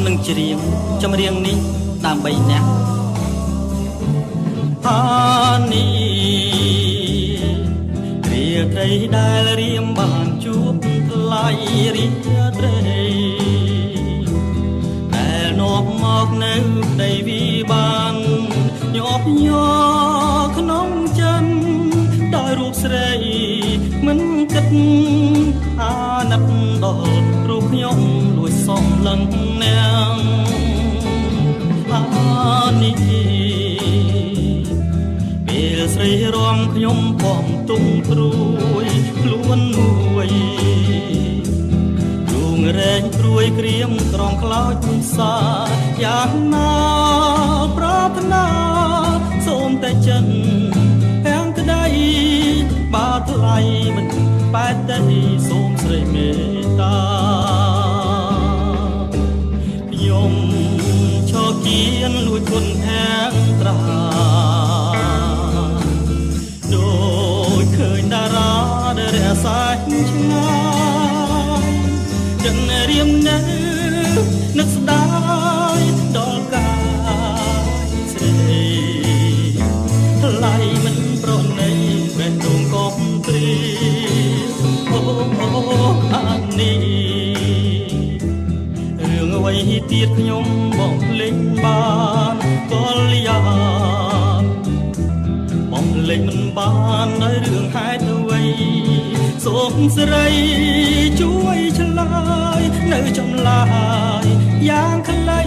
នឹងច្រៀងចម្រៀងនេះដើម្បីអ្នកអានេះរាត្រីដែលរៀមបានជួបថ្លៃរាត្រីដែលនាំមកនៅប្តីវិបានញាប់ញ័រក្នុងចិត្តដោយរូបស្រីមិនគិតអាណិតដល់រូបខ្ញុំលួចសំឡឹងនាងអានេះពេលស្រីរំខ្ញុំបំទុំព្រួយខ្លួនមួយឌួងរែងព្រួយក្រៀមក្រងខ្លោចសាយ៉ាងណាប្រាថ្នាសូមតែចិនទាំងក្តីបាថ្លៃមិនបែកតែសូមស្រីមេត្តាខ្ញុំឈរគៀនលួចគុណទាំងត្រាដូចឃើញតារាដែលរសាឆ្ងាយចិនរៀមនៅនឹកស្ដាយដល់កាយស្រីថ្លៃមិនប្រណីបេះដូងកុំព្រីអូអានេះរឿងអ្វីទៀតខ្ញុំបងលេងបានក៏លៀនបងលេងមិនបានដោយរឿងហេតុអ្វីសូមស្រីជួយឆ្លើយនៅចម្លើយយ៉ាងខ្លី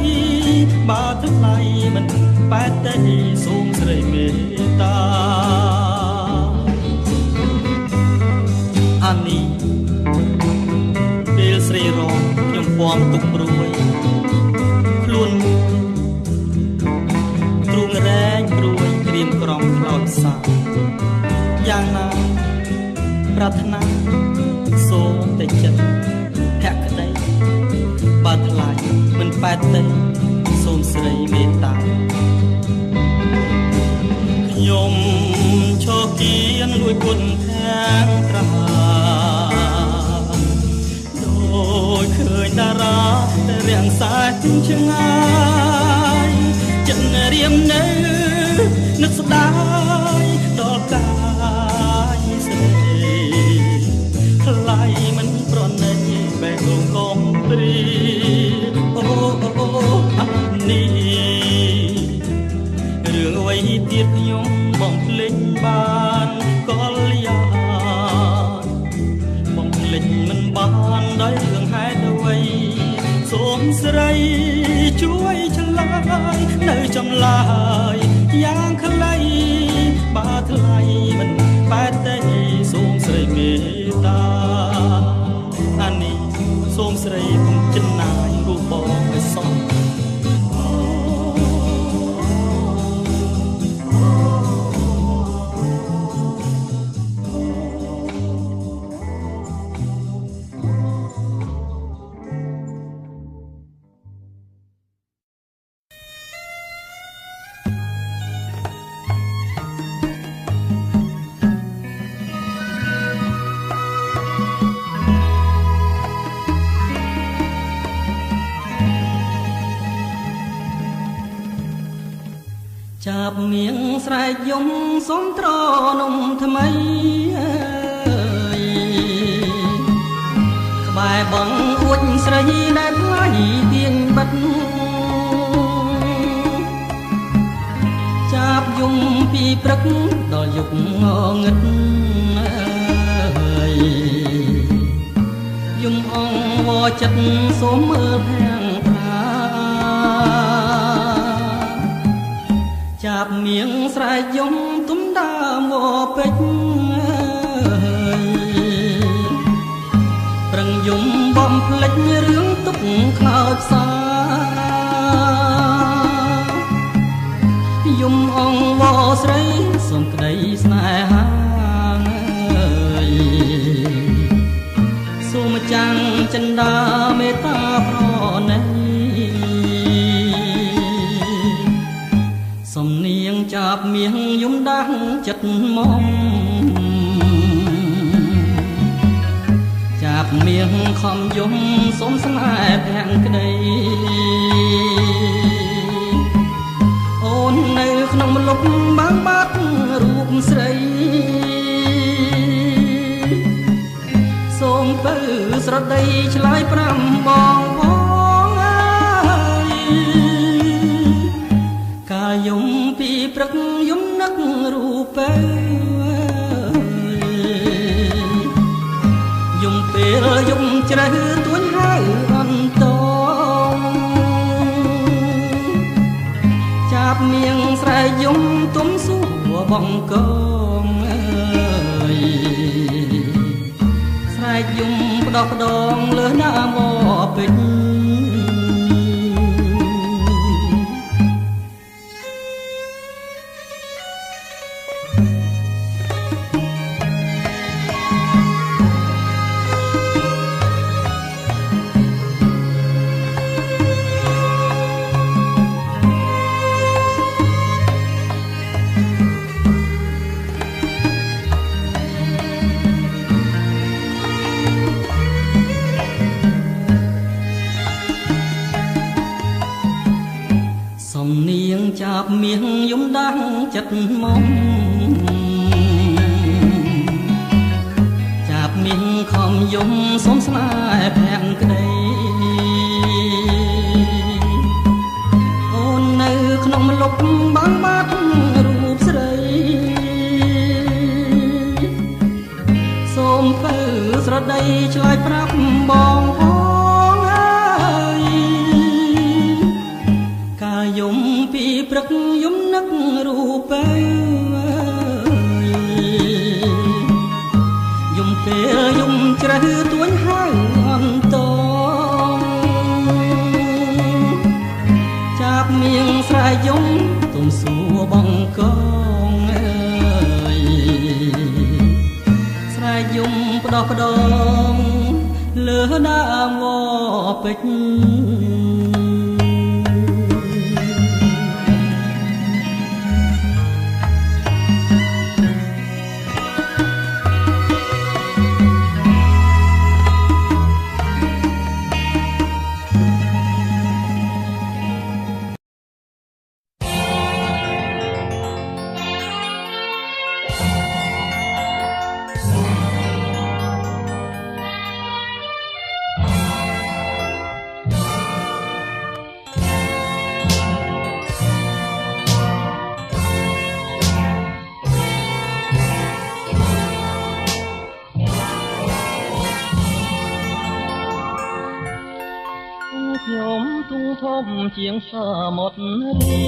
បើថ្លៃមិនបែកទេសូមស្រីមេត្តាអានេះពេលស្រីរងខ្ញុំពំទុកព្រួយខ្លួនទ្រូងរែងព្រួយក្រៀមក្រំខ្លោចសាយ៉ាងណាប្រាថ្នាសូមតែចិត្តភក្តីបើថ្លៃមិនបែកទេសូមស្រីមេត្តាខ្ញុំឈរគៀនលួចគុណទាំងត្រាដូចឃើញតារាដែលរាំងសាច់ឆ្ងាយចិត្តរៀមនៅនឹកស្ដាយដល់កាយស្រីថ្លៃមិនប្រណីបេះដូងកុំព្រីអូអានេះរឿងអ្វីទៀតខ្ញុំបងភ្លេចបានក៏លៀនបងភ្លេចមិនបានដោយរឿងហេតុអ្វីសូមស្រីជួយឆ្លើយនៅចម្លើយយ៉ាងខ្លីបើថ្លៃមិនបែកទេសូមស្រីមេត្តាអានេះសូមស្រីកុំចិនណាយរូបបងឲ្យសោះចាប់មៀងស្រែកយំសុំត្រនំថ្មីអើយក្បែរបងអួចស្រីដែលថ្លៃទៀងបិទចាប់យំពីព្រឹកដល់យប់ងងឹតអើយយំអងវចិត្តសូមមើលភាំងចាប់មៀងស្រែកយំទុំដើមវពេជ្រប្រឹងយំបំភ្លេចរឿងទុកខ្លោចសាយំអងវស្រីសូមក្តីស្នេហាសូមចាំងចិន្តាមេត្តាប្រណីសំនៀងចាប់មៀងយំដាស់ចិត្តមុំចាប់ ចាប់មៀងខំយំសុំស្នេហ៍ទាំងក្តីអូននៅក្នុងម្លប់បាំងបាត់រូបស្រីសូមទៅស្រដីឆ្លើយប្រាំបងផងអើយកាលយំពីព្រឹកយំនឹករូបយំពេលយំជ្រៅទួញហៅអន្តងចាប់មៀងស្រែកយំទុំសួរបងកងអើយស្រែកយំផ្ដោះផ្ដងលើណាមកពេញសំនៀងចាប់មៀងយំដាំងចិត្តមុំចាប់មៀងខំយំសុំស្នេហ៍ប្រាំងក្តីអូននៅក្នុងម្លប់បាំងបាត់រូបស្រីសូមទៅស្រដីឆ្លើយប្រាប់បងផងអើយកាលយំពីព្រឹកយំនឹករូបយំពេលយំជ្រៅទួញហៅអន្តងចាប់មៀងស្រែកយំទុំសួរបងកងអើយស្រែកយំផ្ដោះផ្ដងលើដើមវពេជ្រខ្ញុំទូធំជាងសមុទ្ររៀ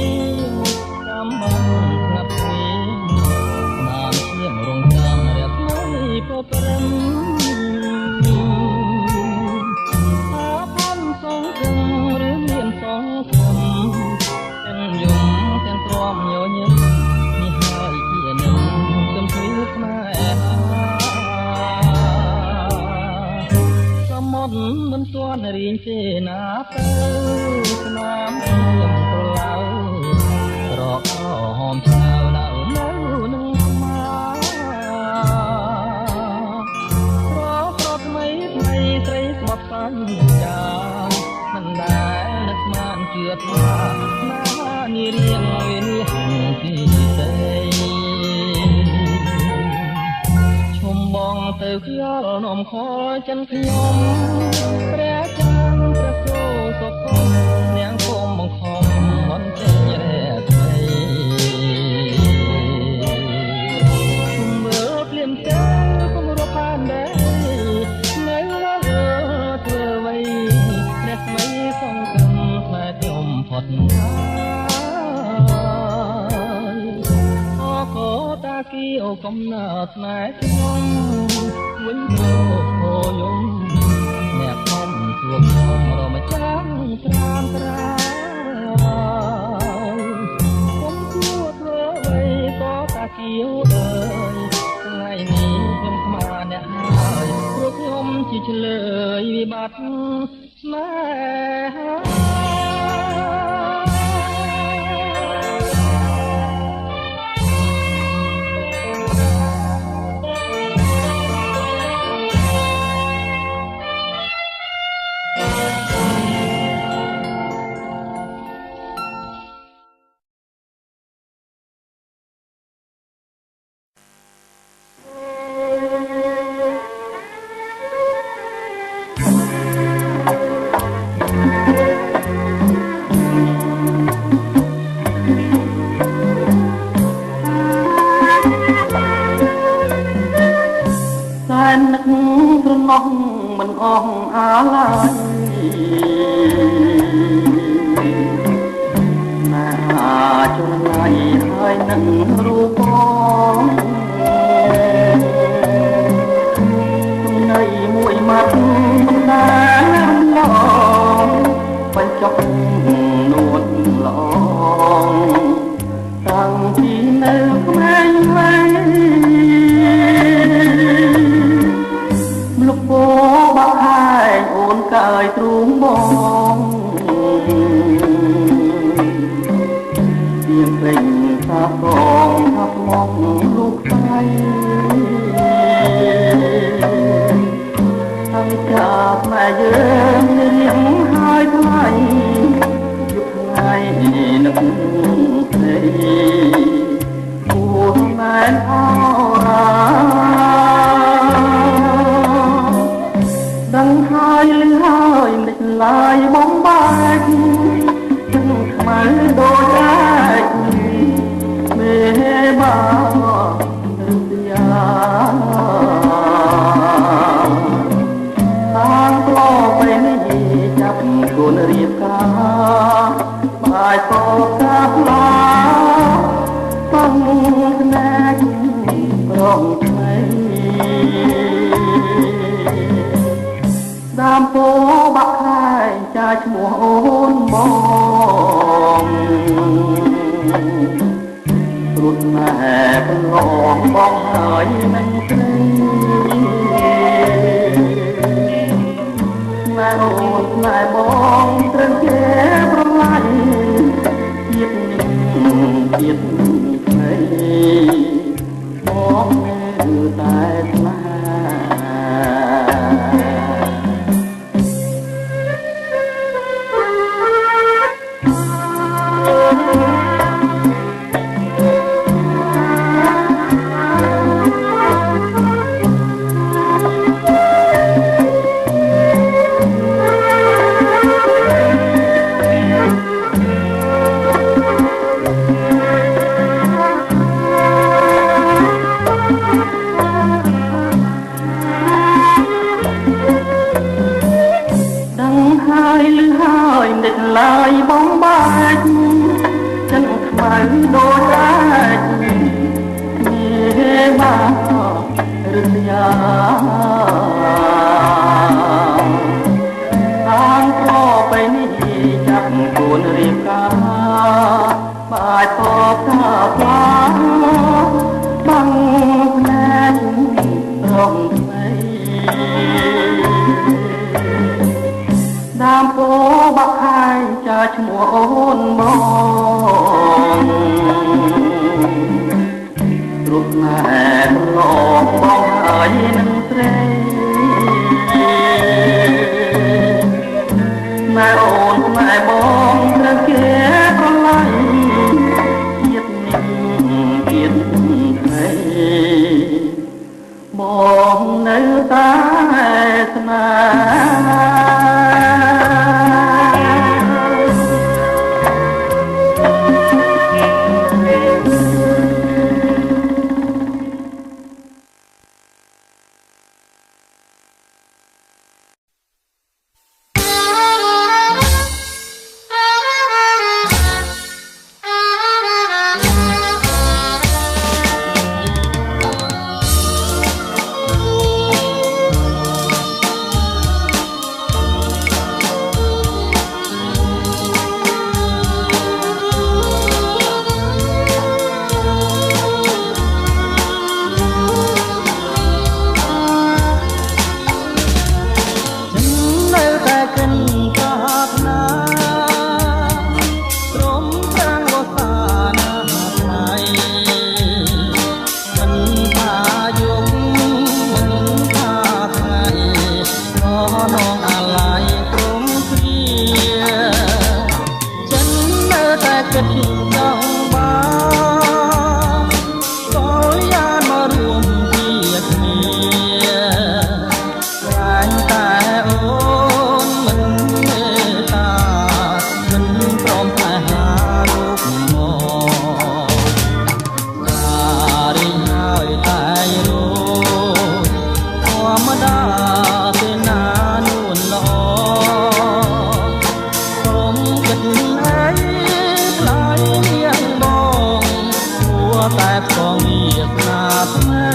ងតាមមកស្ងាត់ស្ងៀមបានឈាមរងចាំរះថ្លៃប្រព្រឹត្តអាផាន់សងគំឬមានសងគំទាំងយំទាំងទ្រាំញញឹមនេះហើយជានឹងចំជួយខ្មែរសមុទ្រមិនទាន់រៀងទេណាទៅស្នាមខ្ញុំប្រឡៅរកហមឆ្ងាវនៅនឹងស្មារកថ្មីថ្មីស្រីស្មត់សាច់ចាមិនដែលនឹកស្មានជឿថាណានារៀងវានេះពីស្រីឈុំបងទៅខ្យល់នំខចិនខ្ញុំព្រះច័ន្ទព្រះគោសុខនាងគុំបង្ខំមិនចេញរែថ្មីគុំមើលភ្លាមទៅគុំរកបានដែរនៅលើធ្វើអ្វីព្រះស្មីសងគំផ្លែខ្ញុំផុតតាគីអូកំណើស្នេហ៍ខ្ញុំវិញរោយំអ្នកខំជួបខ្ញុំរមចាំត្រាំត្រាខ្ញុំគួរធ្វើអ្វីក៏តាគីអូអើយថ្ងៃនេះខ្ញុំខ្មាស់អ្នកហើយព្រោះខ្ញុំជាឆ្លើយវិបត្តិស្នេហា ក ណោះមិនអស់អាឡាយណាចលនាហើយនឹងរូបបងន័យមួយម៉ាត់មិនដែលឡងបញ្ចុកនួនឡងតាំងពីនៅក្មេងវ័យលោកពោបាក់ហើយអូនកើយទ្រូងបងជាពេញថាកងថាស្មងលោកស្រីតាំងจากแม่យើងរៀងហើយថ្លៃយុគថ្ងៃនឹកស្រីគួរមែនអរាដឹងហើយលឺហើយមិនឡាយបំបែកទាំងខ្មៅដូចអាចមេបារឹស្យាតាំងក្លោបទៅនេះចាប់គូនរៀបការបាយក៏កាផ្លាបងស្នេហ៍ប្រងថ្មីដើមពោបាក់ខាយចាឈ្មោះអូនបងរុនម៉ែកន្លងបងហើយមិនព្រៃម៉ែអូនម៉ែបងត្រូវគេប្រឡាយជាតិនេះជាតិថ្មីបងនៅតែស្នេហ៍ឡាយបងបាច់ចិនខ្មៅដូចអាចមានបារឹស្យាតាំងក្លោបទៅនេះចាប់គួនរៀបការបាយតបថាផ្លាបាំងស្នេហ៍រងថ្មីដើមពោបាក់ខាយចាឈ្មោះអូនបងរុកណែឡងបងហើយនឹងស្រីម៉ែអូនម៉ែបងត្រូវគេប្រឡាយជាតិនេះជាតិថ្មីបងនៅតែស្នេហ៍ ថ្មី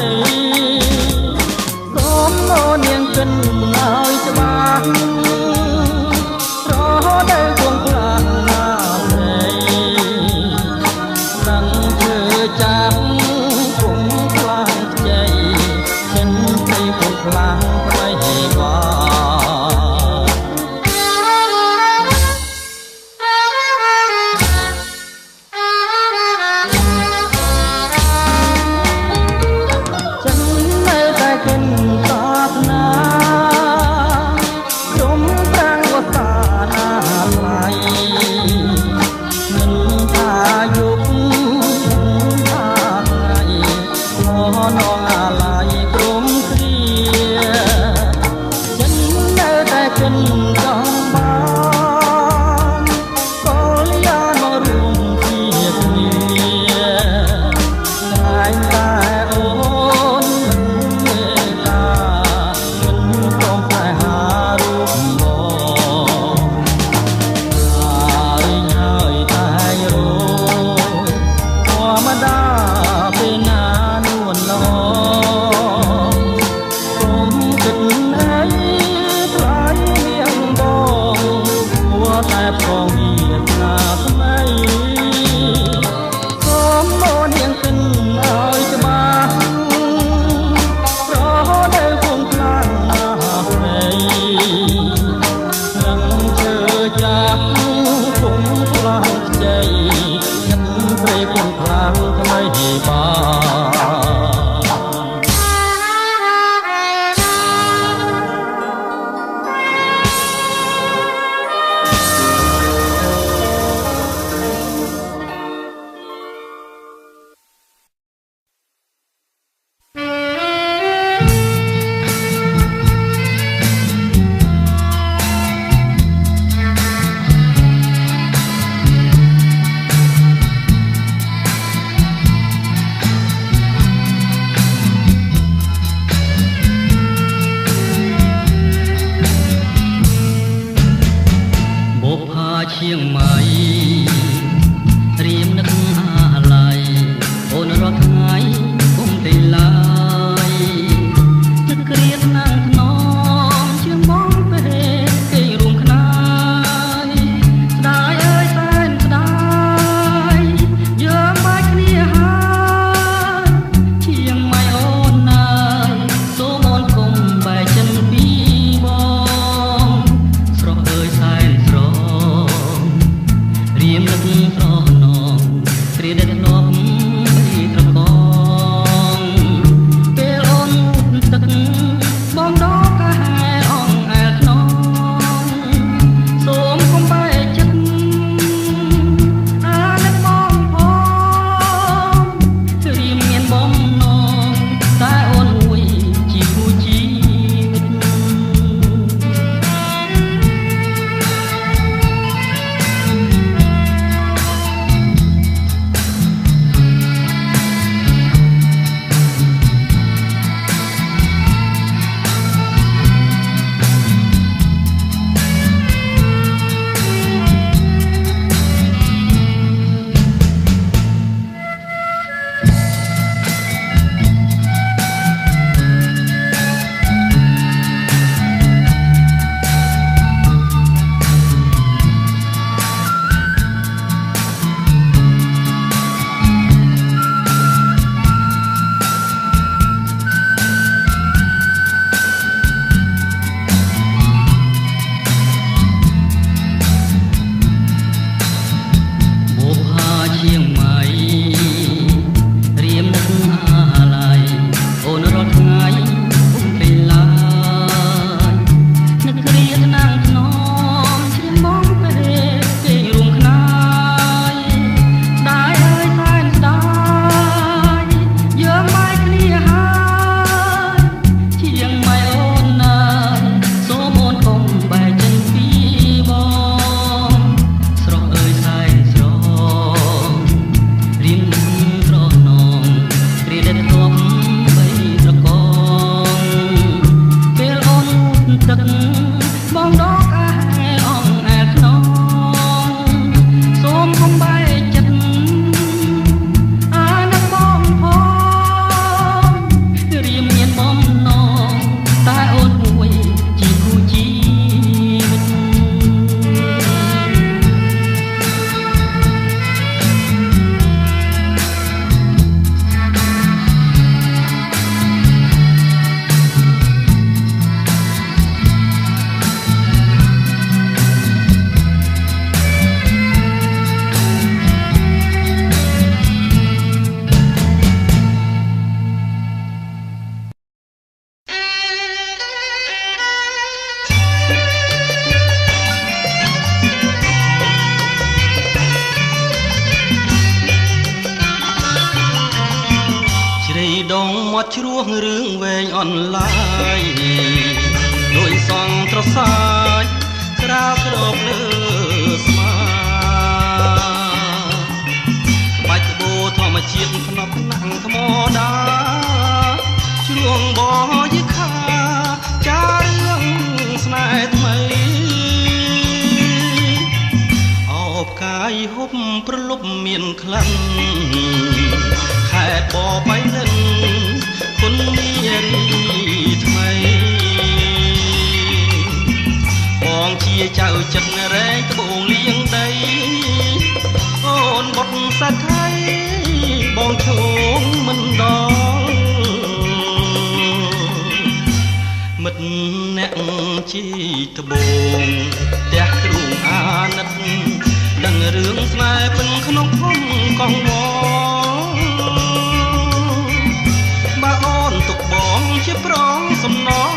សូមអូននាងគិនឲ្យច្បាស់រហូតដល់គង់ខ្លាំងណាស់ព្រៃដឹងជឿចាំគង់ខ្លាំងខ្ចីចិនព្រៃគង់ខ្លាំងថ្មីបាជាងម៉ៃត្រៀមនឹកអាឡ័យអូនរាល់ថ្ងៃគុំទីឡើយទឹកក្រៀតណាំងថ្នមជាងមកពេលគេរួមខ្នាយស្ដាយអើយសែនស្ដាយយើងបាច់គ្នាហើយជាងម៉ៃអូនណាយសូមអូនគុំបែកចិនពីបងស្រស់អើយសែនស្រ មាត់ជ្រោះរឿងវែងអនឡាញដោយសងត្រសាយក្រាលក្របលើស្មាក្បាច់ក្បូរធម្មជាតិភ្នប់ណាំងថ្មដាជ្រួងបយខាចារឿងស្នេហ៍ថ្មីអោបកាយហូបប្រលប់មានក្លិនខេត្តបបៃលិនគុននារីថ្មីបងជាចៅចិត្តរែងត្បូងលៀងដីអូនបុតសាថៃបងឈោងមិនដល់មិត្តអ្នកជីត្បូងផ្ទះទ្រូងអាណិតដឹងរឿងស្នេហ៍ពិនក្នុងភូមិកងវបើអូនទុកបងជាប្រងសំណង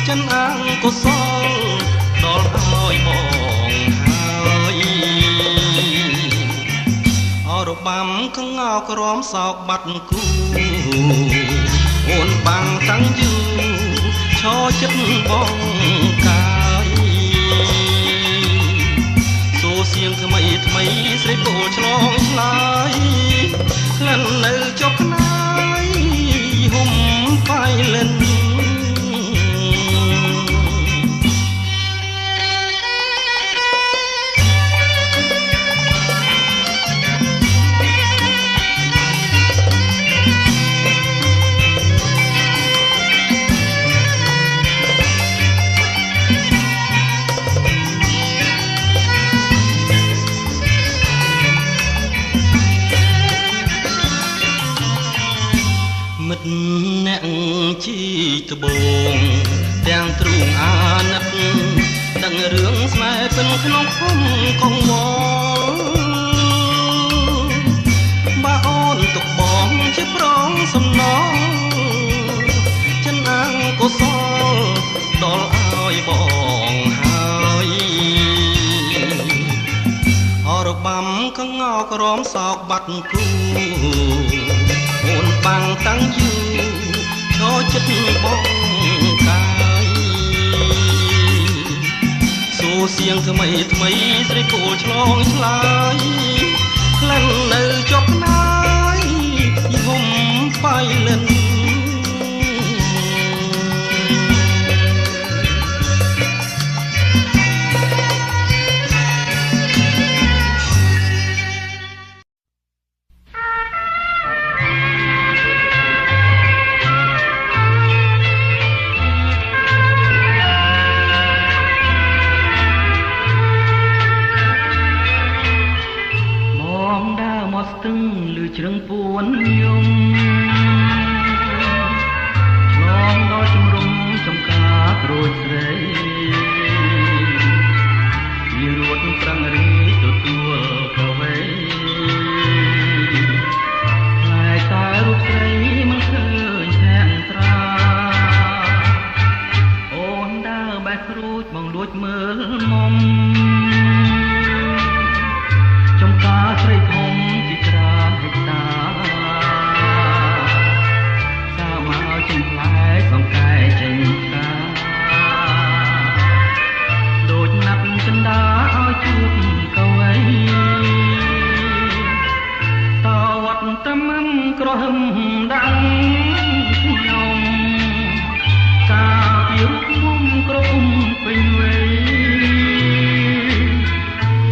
ចិនអង្គុសលដល់ឲ្យបងហើយអរបាំកងោក្រមសោកបាត់គូអូនបាំងតាំងយូឈរចិត្តបងកាយសូសៀងថ្មីថ្មីស្រីពោឆ្លងឆ្លើយក្លិននៅចុកខ្នាយហុំបៃលិនមិត្តអ្នកជីត្បូងទាំងទ្រូងអាណិតដឹងរឿងស្នេហ៍ពិនក្នុងភូមិកងវបើអូនទុកបងជាប្រងសំណងចិនអង្គុសលដល់ឲ្យបងហើយអរបាំកងោក្រមសោកបាត់គូអូនបាំងតាំងយូឈរចិត្តបងកាយសូសៀងថ្មីថ្មីស្រីគោលឆ្លងឆ្លើយក្លិននៅចុកខ្នាយយហុំបៃលិនជ្រឹងពួនយំឆ្លងដល់ជំរំចំការក្រូចស្រីវារួតប្រឹងរីទទួលក៏វេខ្លាយតែរូបស្រីមិនឃើញធានត្រាអូនដើរបែកក្រូចបងលួចមើលមុំចំការស្រីធំជាច្រើនហិកតាសាមកចំផ្លែសង្កែចេញកាដូចណាប់ចិនដាឲ្យជួបកវីតវត្តត្រមឹមក្រហមដាំងខ្ញុំកាពីរូបមុំក្រពុំពេញវ័យ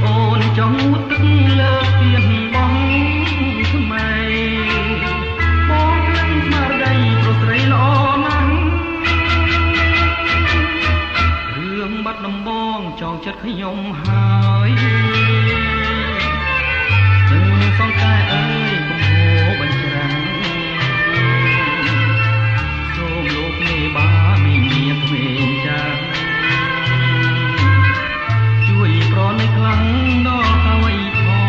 អូនចង់ទឹកលើទៀនបងថ្មីបងខ្លាំងស្មារតីប្រុសស្រីល្អណាស់រឿងបាត់ដំបងចងចិត្តខ្ញុំហើយនឹងសង្កែអើយកំហូរបញ្ច្រាំងសូមលោកមេបាមីមានក្មេងចាស់ជួយប្រណិតខ្លាំងដល់កវីផង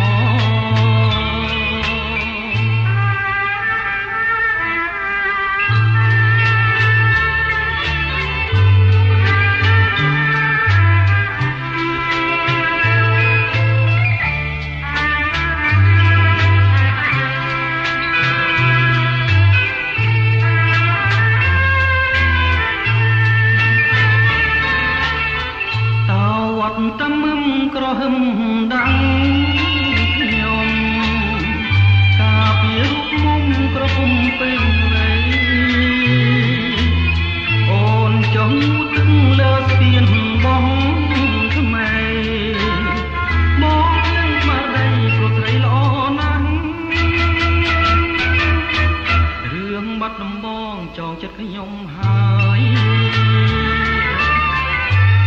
បាត់ដំបងចងចិត្តខ្ញុំហើយ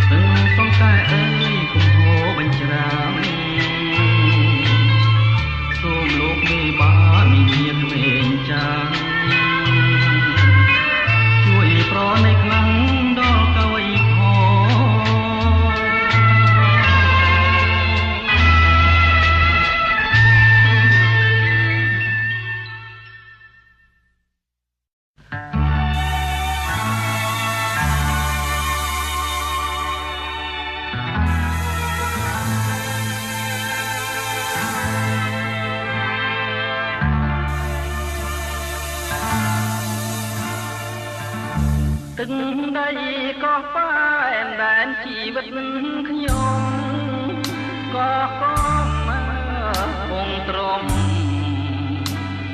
ស្ទឹងសង្កែអើយគុំហូរបញ្ច្រាំសូមលោកមេបានមានក្មេងចាងជួយប្រណីខ្លាំងដល់កៅអីទឹកដីក៏ប៉ែនដែនជីវិតខ្ញុំក៏កមពងទ្រម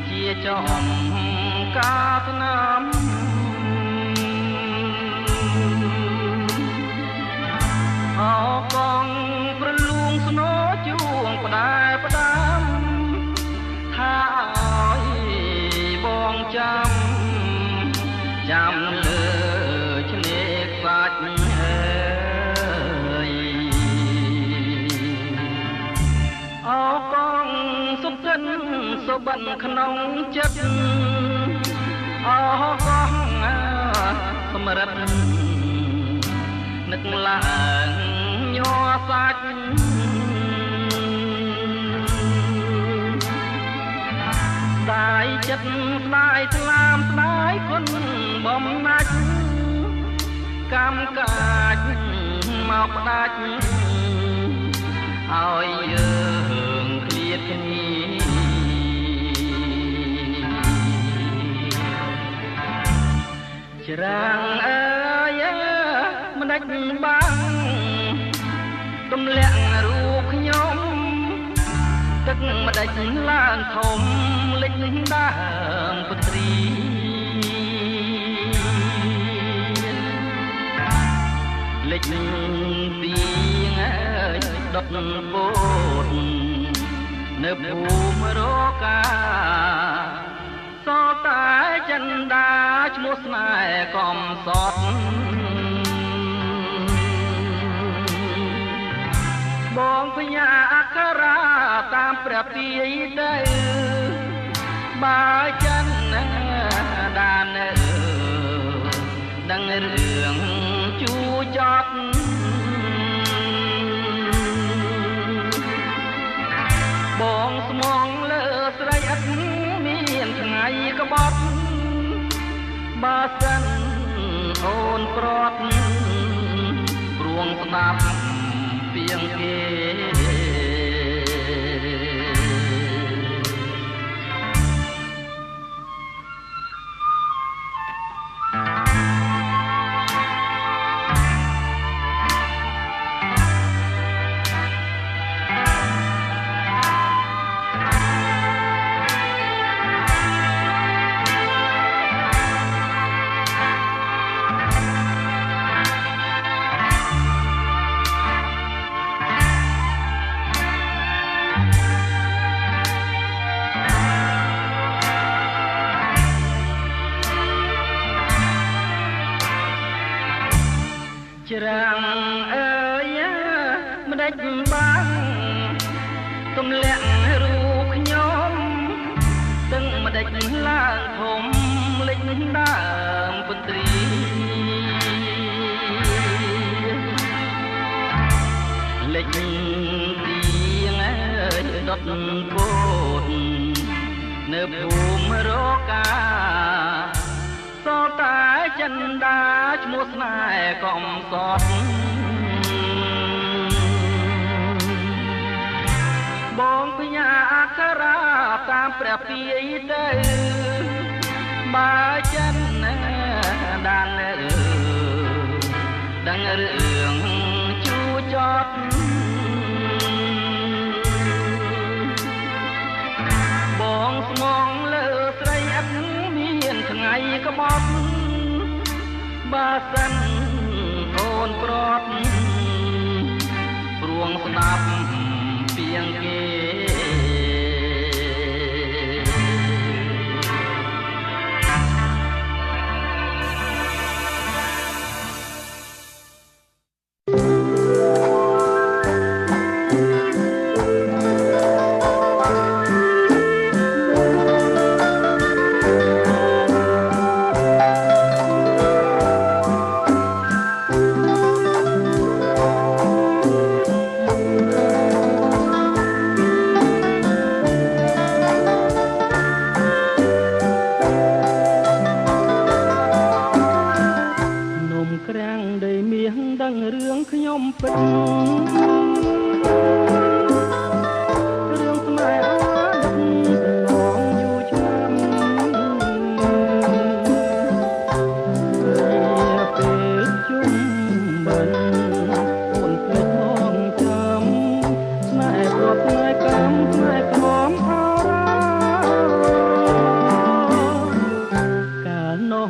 ជាចំការថ្នាំអកងប្រលួងស្នោជួងផ្ដែផ្ដាំថាឲ្យបងចាំលើឆ្នេរខ្សាច់អើយកងសុខិនសុបិនក្នុងចិត្តអើកងសម្រិតនឹកឡើងញ័រសាច់ស្ដាយចិត្តស្ដាយថ្លាមស្ដាយគុណបំណាច់កម្មកាចមកផ្ដាច់ឲ្យយើងឃ្លាតគ្នាច្រាំងអើយមិនដាច់បាំងទម្លាក់រូបខ្ញុំទឹកម្ដេចឡើងធំលិចដើមពុត្រី lịch tiếng đọc bột nếp bùm rô ca so tái chân đá chmút này còn sót bóng với nhà akara tam prep đi đây ba chân đàn đang rường chú chót bóng mong lỡ sợi ắt miền ngày có bót ba sân ôn prot ruộng đạp tiếng kê Rang ơi mà đách băng tôm lẹn ruột nhóm từng mà đách lang thùng linh đàm phân tri lịch tiếng đọt cột nếp bùm rô ca so tái chân đá chmút này còn sót bóng với nhà akara tam prep đi đây ba chân đàn đang rường chú chót bóng mong lỡ sợi ắt ngày có bóp ba sân ôn prot ruộng đạp tiếng kê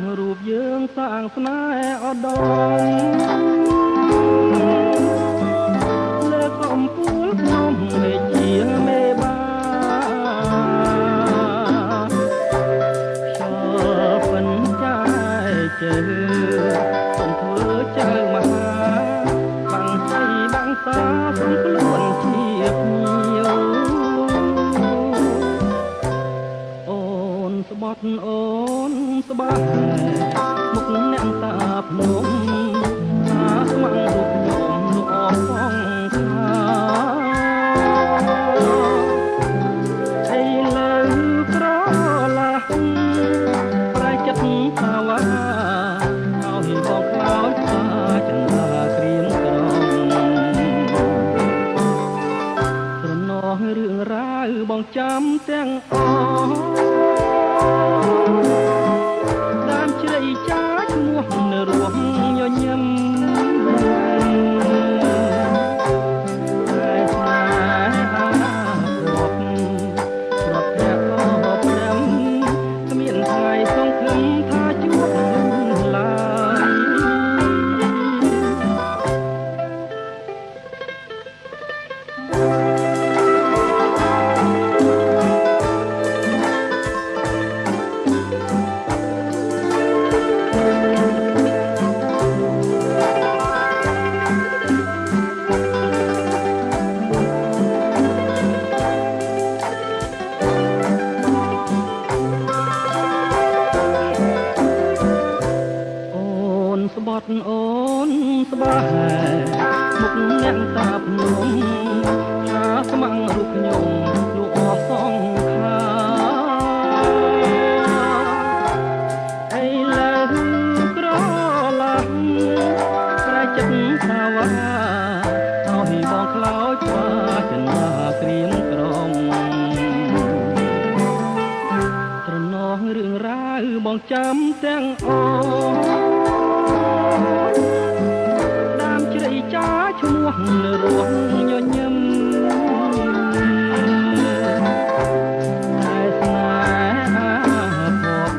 ស់រូបយើងសាងស្នេហ៍ឧត្តមលើកំពូលភ្នំមេជាមេបាខ្យល់ពិនចាយជើសូមធ្វើចៅមហាបាំងស្អីបាំងសាសូមខ្លួនជាភ្ញៀវអូនស្បត់អូនស្បាមុខអ្នកតាភ្នំថាស្មងរូបខ្ញុំលោកអបផងខាអីលើក្រឡាប្រែចិត្តថាវ៉ាឲ្យបងខ្លោចថាចន្ទាក្រៀមក្រំស្រណោះរឿងរ៉ាវបងចាំទាំងអស់ដើមជ្រៃចាឈ្មោះនៅរួមញញឹមតែស្នេហារាប់រាប់តែក៏ព្រមគ្មានថ្ងៃសង្ឃឹមថាជួបឡើយស្បត់អូនស្បាមុខអ្នកតាភ្នំថាស្មងរូបខ្ញុំលោកអស់សងខាអីលើក្រឡាប្រែចិត្តថាវ៉ាឲ្យបងខ្លោចថាចន្ទាក្រៀមក្រំត្រណោះរឿងរ៉ាវបងចាំទាំងអស់ដើមជ្រៃចាឈ្មោះនៅរួមញញឹមតែស្នេហាភព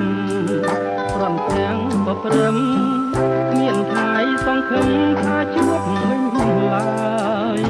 ព្រមទាំងបព្រឹមគ្មានថ្ងៃសង្ឃឹមថាជួបវិញឡើយ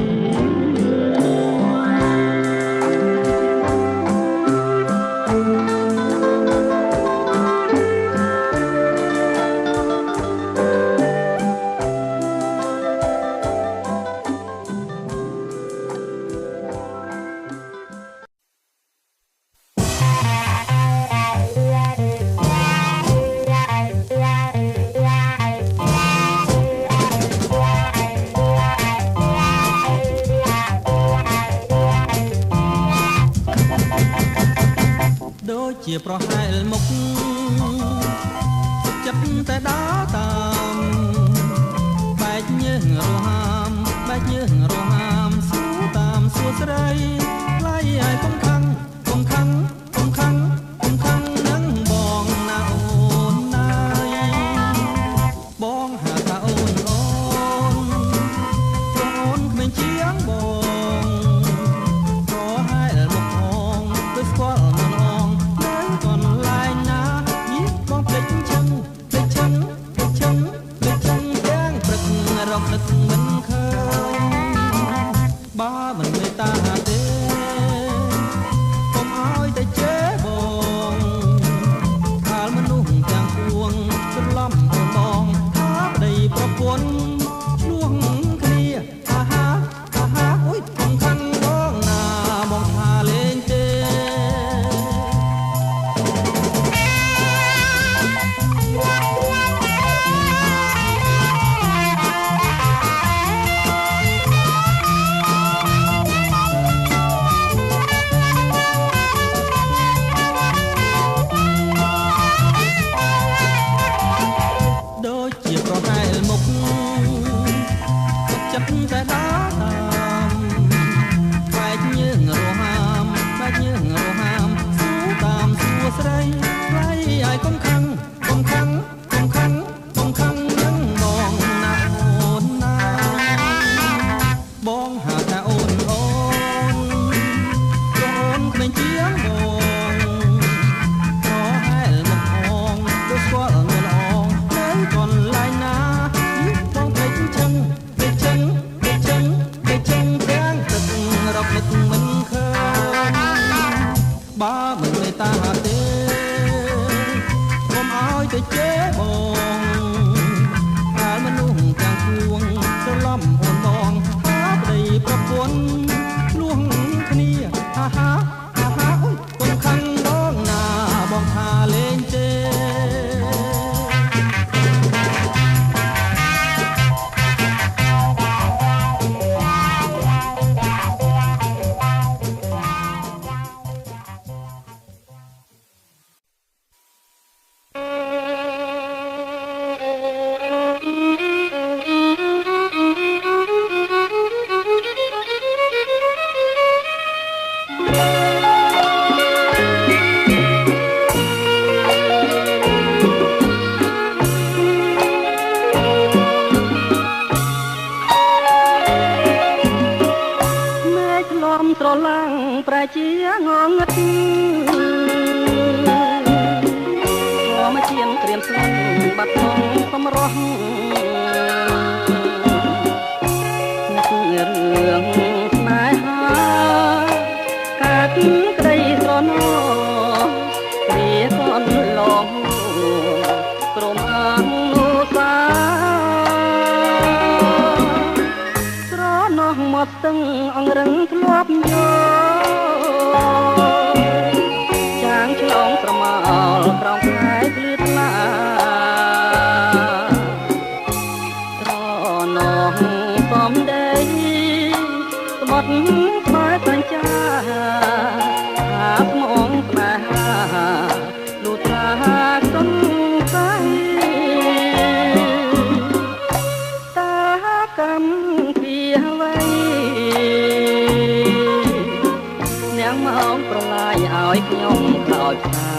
ជាប្រហែលមុខចិត្តតែដើរតាមបែកញើសរហាមបែកញើសរហាមសួរតាមសួរស្រីថ្លៃឲ្យកុំខឹងកុំខឹងកុំខឹងកុំខឹងនឹងបងណាអូនណាយបងហៅថាអូនអូនអូនគ្មានជាងបងប្រហែលមុខផងដូចស្គាល់មិនអងកន្លែងណាយីបងភ្លេចឈឹងភ្លេចឈឹងភ្លេចឈឹងភ្លេចឈឹងទាំងព្រឹករកនឹកមិនឃើញបើមិនមេត្តាទេ គេជេរបងអាលមនុស្សទាំងពួងស្រឡំអូនបងថាប្តីប្រពន្ធលួងគ្នាហាហាហាហាអូយគុំខឹងបងណាបងថាលេងទេស្រឡាំងប្រជាងងឹតមកជាងក្រៀមស្លន់បាត់ក្នុងសម្រស់គឺរឿងស្នេហាកាត់ក្តីស្រណោព្រាកូនឡងព្រមអាងនូសាស្រណោមកស្ទឹងអង្រឹងធ្លាប់ចាងឆ្លងស្រមោលក្រោមផ្កាយភ្លឺថ្លាត្រណងសំដីស្បត់ស្បែកប្រាំងចាអាស្មងស្នេហាលូតឡាសុនសាយតាកម្មពីអ្វីនាងមកប្រឡាយឲ្យខ្ញុំខ្លោចផ្សា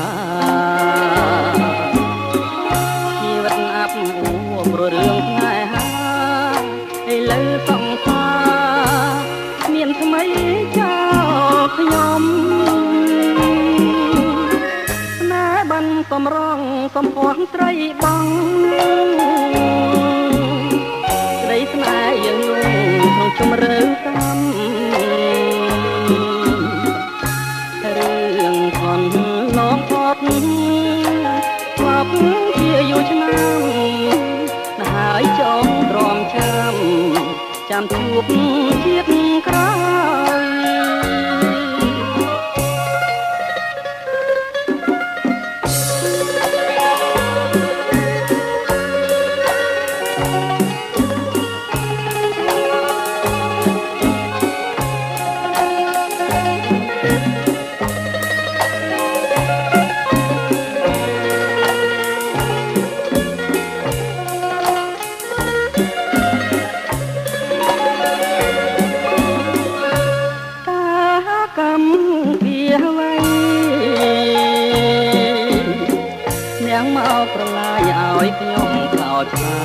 ជីវិតអាប់អួរព្រោះរឿងស្នេហាឥឡូវសង្សារមានថ្មីចោលខ្ញុំស្នេហ៍បានសំរងសំភ័ន្តត្រីបងក្តីស្នេហ៍យើងលងក្នុងជំរឿកម្មរឿងខនឡងផត់ស្វាប់ជាយូរឆ្នាំហើយចង់ទ្រាំចាំជួបជាតិក្រោយប្រឡាយឲ្យខ្ញុំខ្លោចផ្សា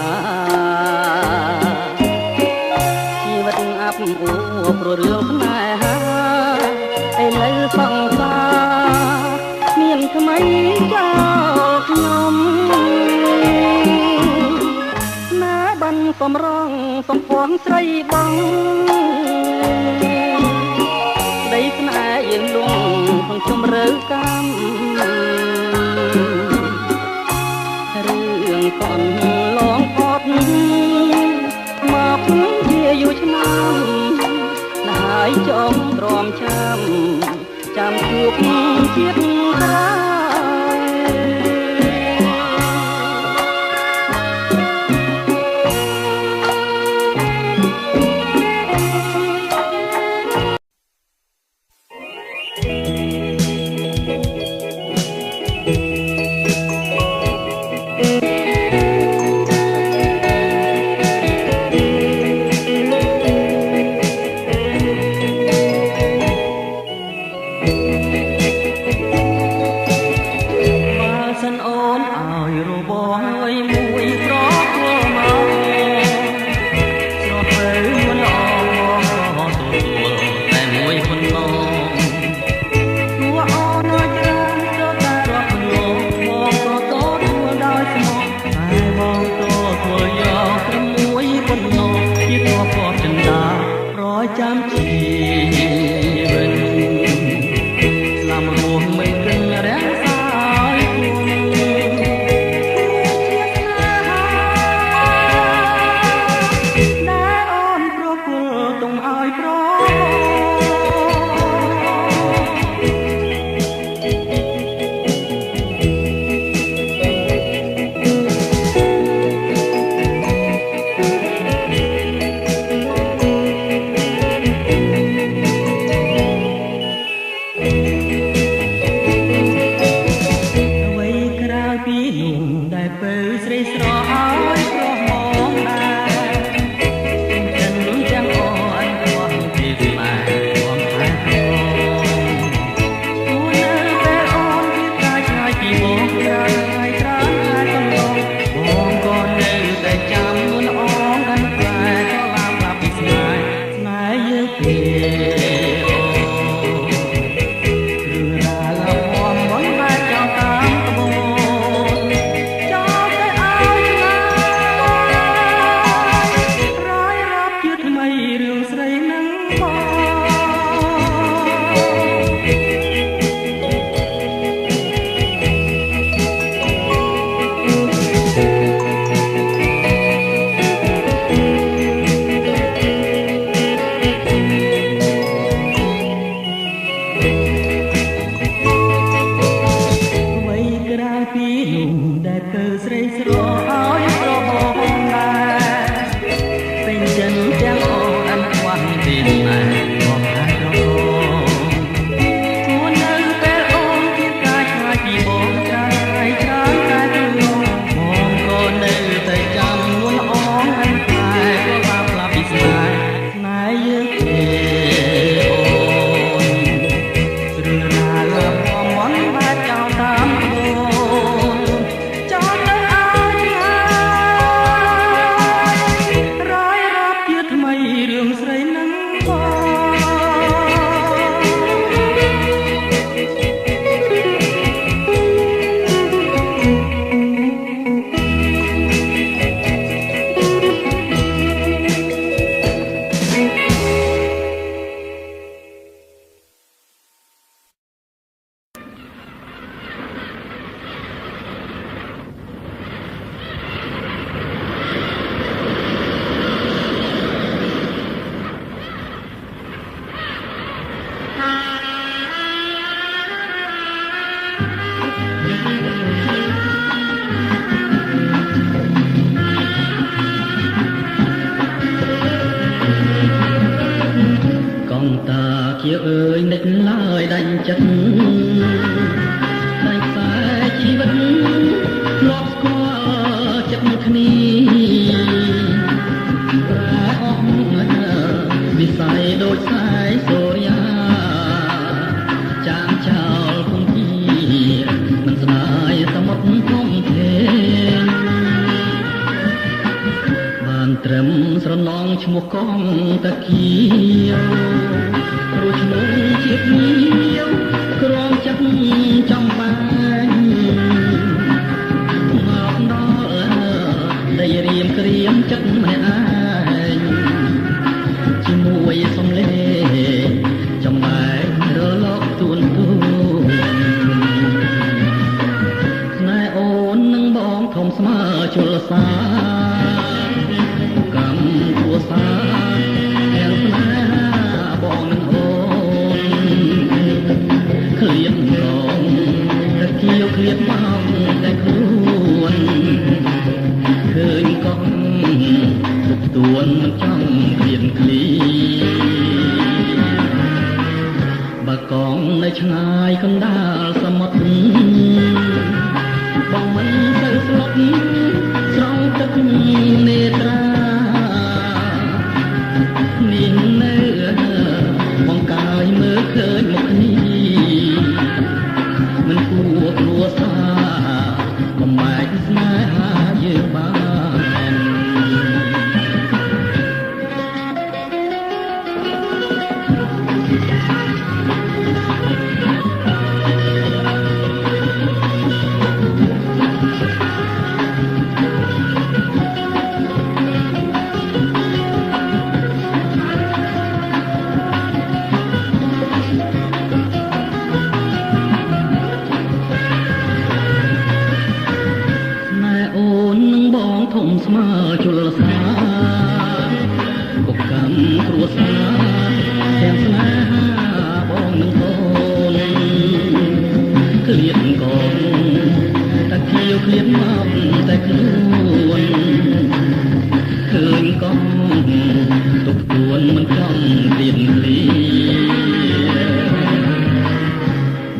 ជីវិតអាប់អួរព្រោះរឿងស្នេហាឥឡូវសង្សារមានថ្មីចោលខ្ញុំណាបានសំរងសំភ័ន្តស្រីបងដីស្នេហ៍យើងលងក្នុងជំរឿកម្មរឿងកូនឡងផត់មកជាយូរឆ្នាំហើយចង់ទ្រាំចាំជួបជាតិក្រោ ដែលពើស្រីស្រឲ្យព្រោះមកដែរចិនទាំងអនរបស់ទីស្លាបងតែអូននៅពេលអូនពីកាឆ្ងាយពីបងក្រោយក្រោយហើយកន្លងបងក៏នៅតែចាំនួនអងកាន់តែក៏ឡាប់ឡាប់ពីស្នេហ៍ស្នេហ៍យើងទេដែលពើស្រីស្រឲ្យប្របងដែរពេញចិនទាំងអូនអនខ្វះទីណែបងហើយប្របងជួននៅពេលអូនគិតកាយឆ្ងាយពីបងចាយច្រើនតែទៅបងក៏នៅតែចាំនួនអងអនតែក៏ឡាប់ឡាប់ពីស្នេហ៍ស្នេហ៍យើងទេអូនស្រឿងរ៉ាវឡាប់អមន់បាច់ចោលតាមជាអើយនឹកឡើយដាច់ចិត្តតែខ្សែជីវិតធ្លាប់ស្គាល់ចិត្តគ្នាប្រែអស់វិស័យដូចខ្សែសូរ្យាចាងចោលគំពីមិនស្ដាយសមុទ្រធំធេងបានត្រឹមស្រណងឈ្មោះកងតាគីព្រោះឈ្មោះជាភ្ញៀវក្រំចិត្តចំបាញ់មកដល់ដែលរៀមក្រៀមចិត្តម្នាក់ឯងជាមួយសំឡេងចំបែករលកទួនទួនស្នេហ៍អូននឹងបងធំស្មើជលសាកម្មគួសាទាំងស្នេហាបងនឹងឃ្លៀតរងតែគៀវឃ្លៀតមកតែខ្លួនឃើញកងទុកទួនមិនចង់ឃ្លៀនឃ្លីបើកងនៅឆ្ងាយកណ្ដាលសមុទ្របងមិនទៅស្លុតស្រង់ទឹកនេត្រានាងនៅបងកាយមើលឃើញមកគ្នាមិនគួរព្រោះថាបំបែកស្នេហាយើងបានធំស្មើជលសាគុកកម្មគ្រួសារទាំងស្នេហាបងនឹងកូនឃ្លៀតកូនតែគៀវឃ្លៀតមកតែខ្លួនឃើញកូនទុកទួនមិនចង់ទៀនឃ្លី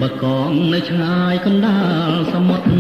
បើកងនៅឆ្ងាយកណ្ដាលសមុទ្រ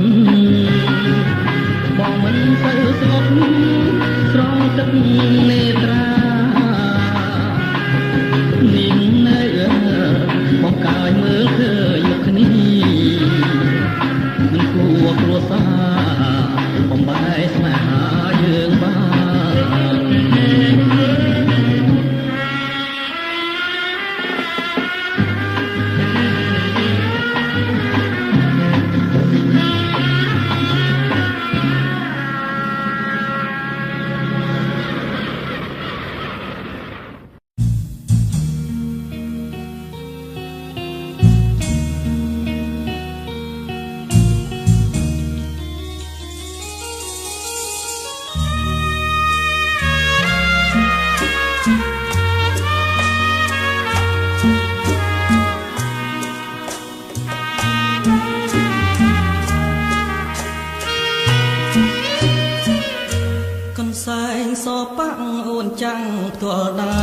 សប៉ាក់អូនចាំងផ្ទាល់ដៃ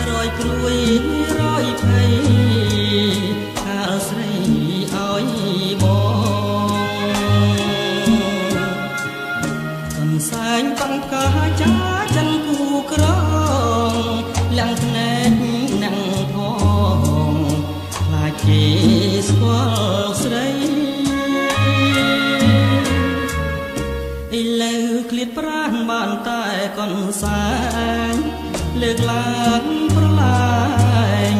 រយព្រួយរយភ័យខាលស្រីឲ្យបងកំសែងតាំងកាចាចិនគូក្រងលាំងភ្នែកណាំងផងខ្លាចគេស្គាល់ស្រីឥឡូវឃ្លាតប្រាណបានតែកនសែងលើកឡើងប្រឡាញ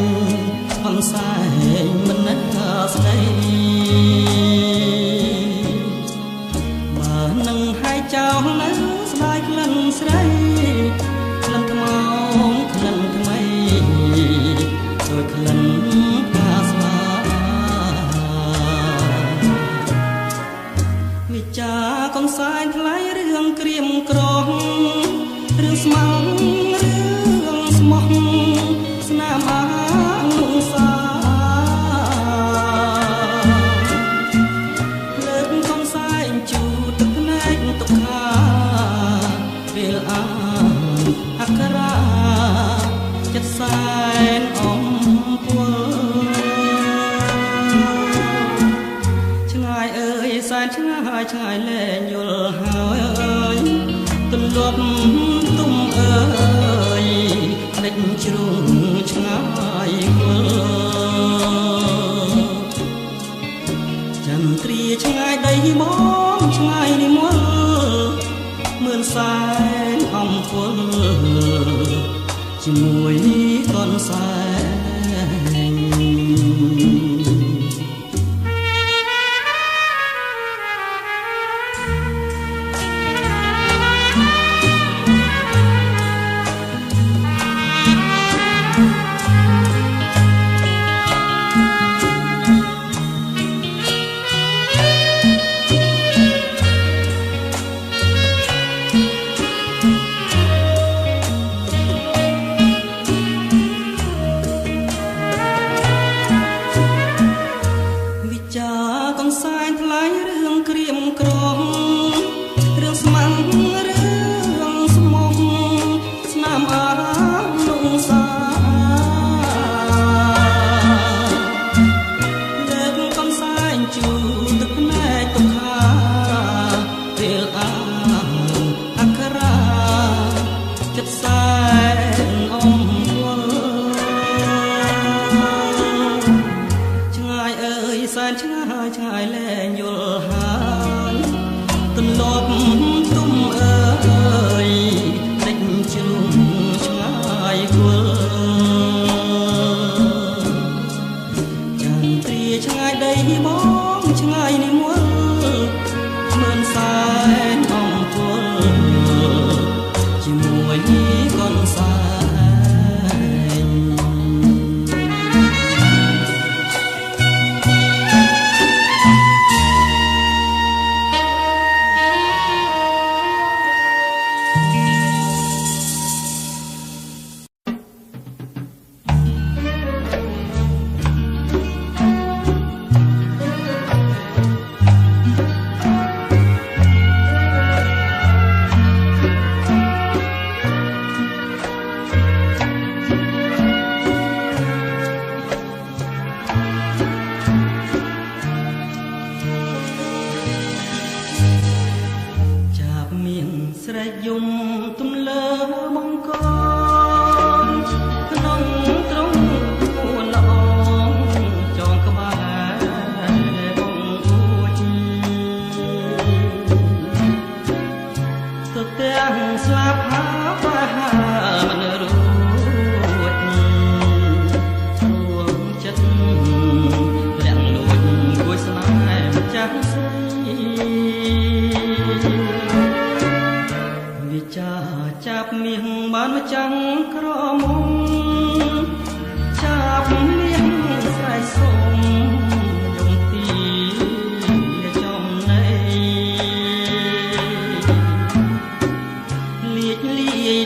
កនសែងមិននឹកស្ដីបើនឹងហើយចោលនៅស្ដាយក្លិនស្រីក្លិនថ្មងក្លិនថ្មីដូចក្លិនកាស្វាវិចាកនសែងថ្លៃរឿងក្រៀមក្រំរឿងស្មោះរឿងស្មោះស្នាមអាងសាលើកកនសែងជូតទឹកភ្នែកទុកខាពេលអានអក្ខរាចិត្តសែនអំពុលឆ្ងាយអើយសែនឆ្ងាយឆ្ងាយលែងយល់ហើយទន្លប់ទុំអើយដេចជ្រុងឆ្ងាយគល់ចន្ទ្រាឆ្ងាយដីមកឆ្ងាយនិមលមឿនសែនអំពុលជាមួយកនសែង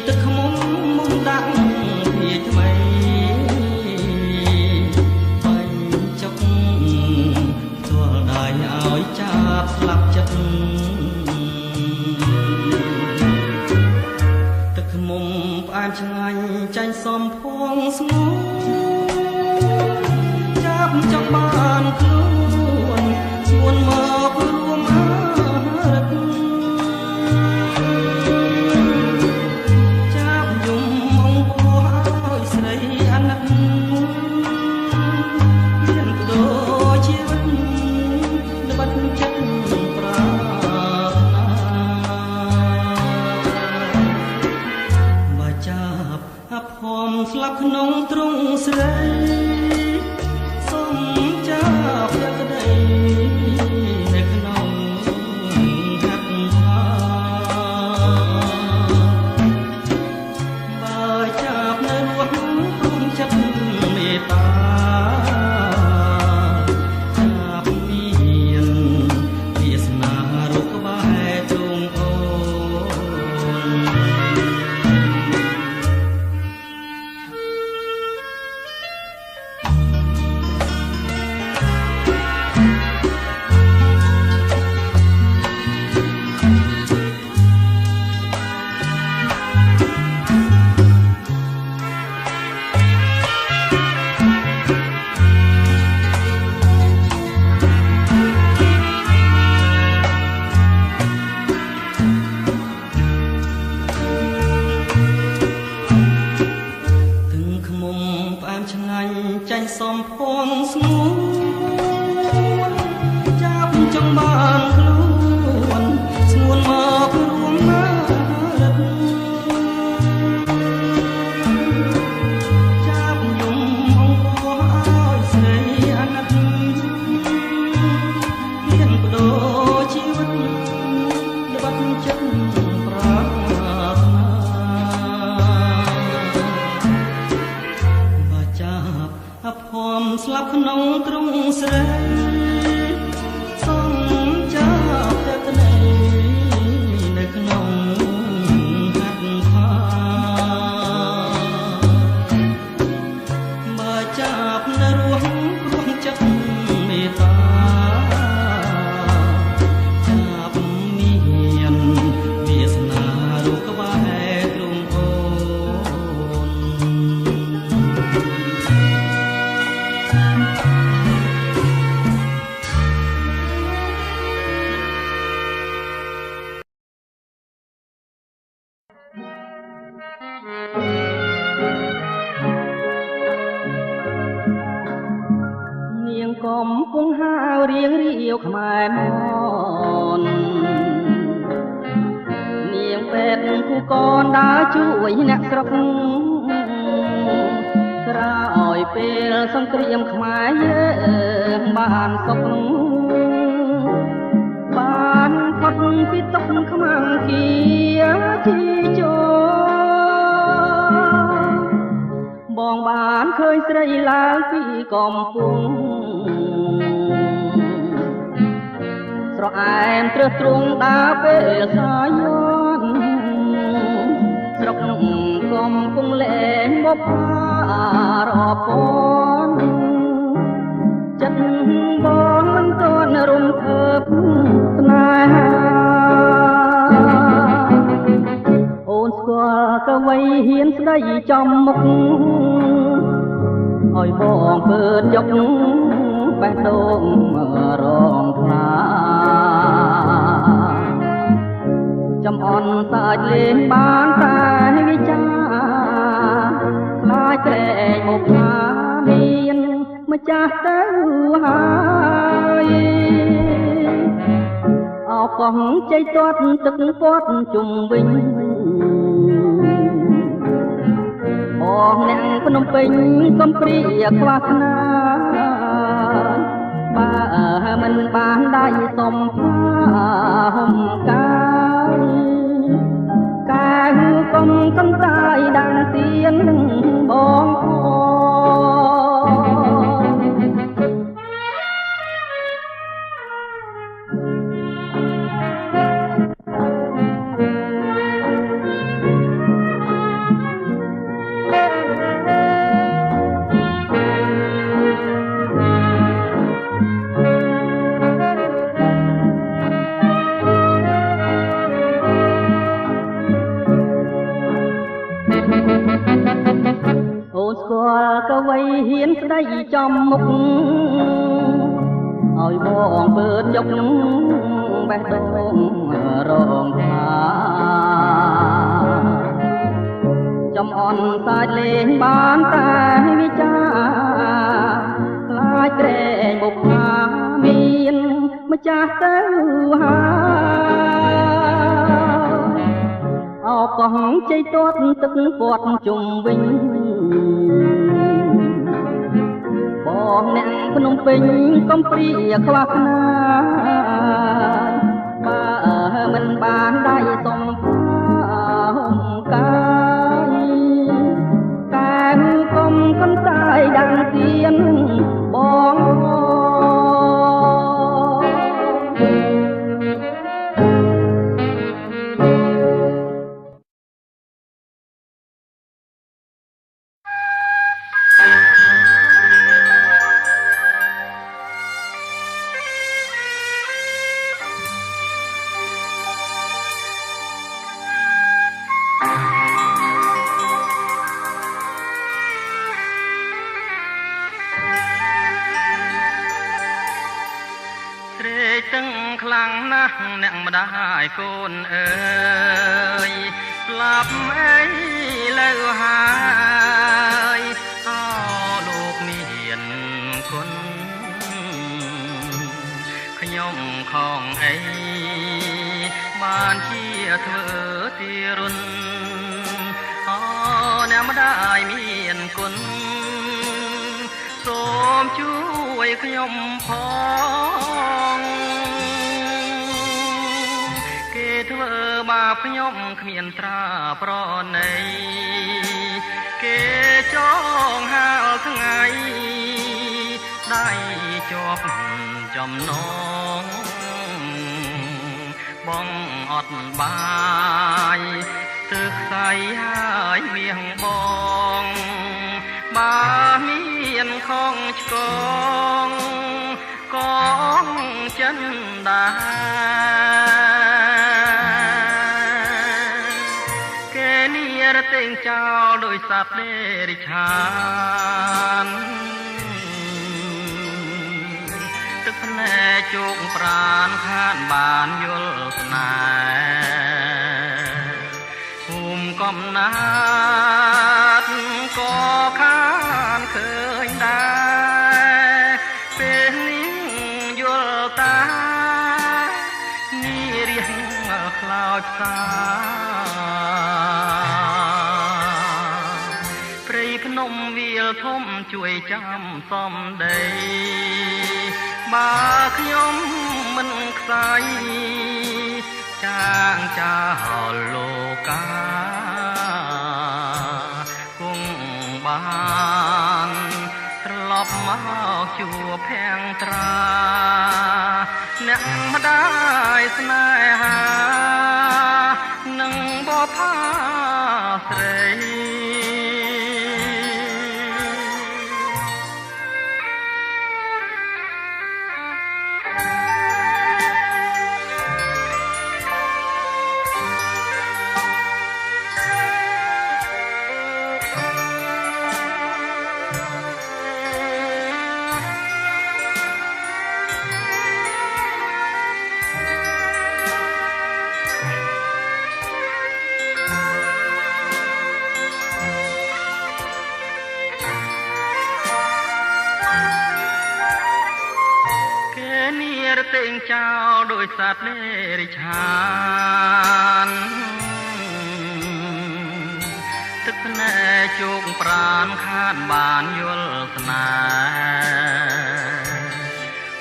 ទឹកខ្មុំមុំដាក់ភាថ្មីបាញ់ចុកទាល់ដៃឲ្យចាប់ស្លាប់ចិត្ត សំផងស្ងួនចាប់ចង់បានខ្លួនស្ងួនមករួមអរិទ្ធចាប់យំមកពោះឲ្យស្រីអាណិតមានបដូរជីវិតល្បិតចិត្តប្រាហមស្លាប់ក្នុងទ្រង់ស្រីសូមចាប់យកក្តីនៅក្នុងហាត់ថាបើចាប់នៅរស់ក្នុងចិត្តមេត្តាចាប់មានវាសនារូបក្បែរជុំអូចាញ់សំផងស្ងួនចាប់ចង់បានខ្លួនស្ងួនមករួមមករិទ្ធចាប់យំអង្គពោះឲ្យស្រីអាណិតមានបដូរជីវិតល្បិតចិត្តប្រាថ្នាហមស្លាប់ក្នុងទ្រង់ស្រីសូមចាប់តែក្តីនៅក្នុងហាត់ថាបើចាប់នៅរស់ព្រោះចិត្តមេត្តាចាប់មានវាសនារូបក្បែរទ្រង់អូនាងកំពុងហាវរៀងរាវខ្មែរមននាងពេទ្យគូកនដើរជួយអ្នកស្រុកក្រោយពេលសង្គ្រាមខ្មែរយើងបានសុខបានផុតពីទុក្ខខ្មាំងគៀជីជោបងបានឃើញស្រីឡើងពីកំពុងស្រអែមត្រឹសទ្រង់ដើរពេលសាយនស្រុកកំពុងលែងមករពន់ចិត្តបងមិនទាន់រំភើបស្នេហាអូនស្គាល់កវីហ៊ានស្ដីចំមុខឲ្យបងពើតយកបេះដូងរងថ្លាចំអន់សាច់លេងបានតែវិចាខ្លាចក្រែងមកថាមានម្ចាស់ទៅហើយអោកោះជ័យទាត់ទឹកពាត់ជុំវិញបងអ្នកភ្នំពេញកំព្រាខ្វះខ្នាបើមិនបានដៃសំផាហុំកាយកែកុំកំតាយដាំទៀនបង វ័យហ៊ានស្ដីចំមុខឲ្យបងពើចុកបេះដូងរងថាចំអន់សាច់លេងបានតែវិចាខ្លាចក្រែងបុព្វាមានម្ចាស់ទៅហើយអោកងជ័យទាត់ទឹកពាត់ជុំវិញបងអ្នកភ្នំពេញកំព្រាខ្វះខ្នាបើមិនបានដៃសុំផ្កាកាយកុំកន្តាយដាំងទៀនបងខ្លាំងណាស់អ្នកម្ដាយកូនអើយស្លាប់អីលើហើយអោលោកមានគុណខ្ញុំខំអីបានជាធ្វើទីរុនអោអ្នកម្ដាយមានគុណសូមជួយខ្ញុំផងធ្វើបាបខ្ញុំគ្មានត្រាប្រណីគេចងហាលថ្ងៃដៃជាប់ចំណងបងអត់បាយទើបខ្សែហើយមៀងបងបើមានខងឆ្កងកងចិនដែរតែងចោលដោយសត្វដេរិឆានទឹកភ្នែកជោគប្រានខានបានយល់ស្នេហ៍ភូមិកំណាតក៏ខានឃើញដែរពេលនេះយល់តានេះរៀងខ្លោចផ្សាធំជួយចាំសំដីបើខ្ញុំមិនខ្សែចាងចាលលោកាគង់បានត្រឡប់មកជួបភាំងត្រាអ្នកម្ដាយស្នេហានឹងបបផាស្រីតែងចោលដោយសត្វដេរិឆានទឹកភ្នែកជោគប្រានខានបានយល់ស្នេហ៍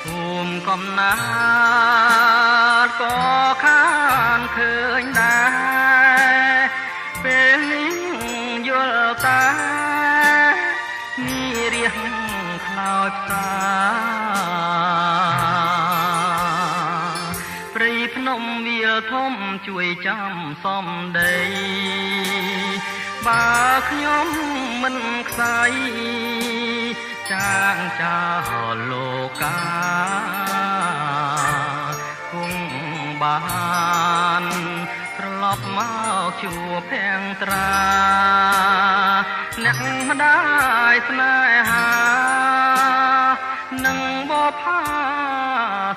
ភូមិកំណាតក៏ខានឃើញដែរពេលនេះយល់តានេះរៀងខ្លោចផ្សាធំជួយចាំសំដីបើខ្ញុំមិនខ្សែចាងចាលោកាគង់បានត្រឡប់មកជួបភាំងត្រា អ្នកម្ដាយស្នេហានឹងបបផា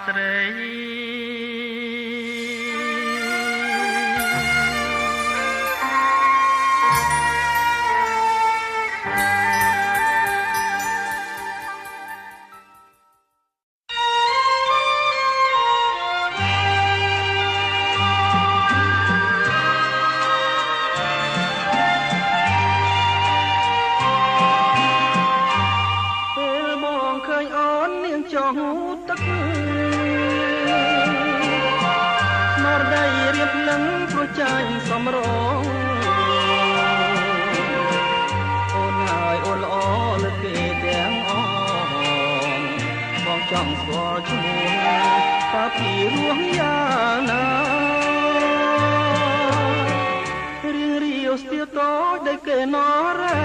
ស្រីចាញ់សំរងអូនហើយអូនល្អលើកគេទាំងអងបងចង់ស្គាល់ឈ្មោះតាពីរស់យ៉ាងណារៀងរាវស្ទាតដោយគេនរៃ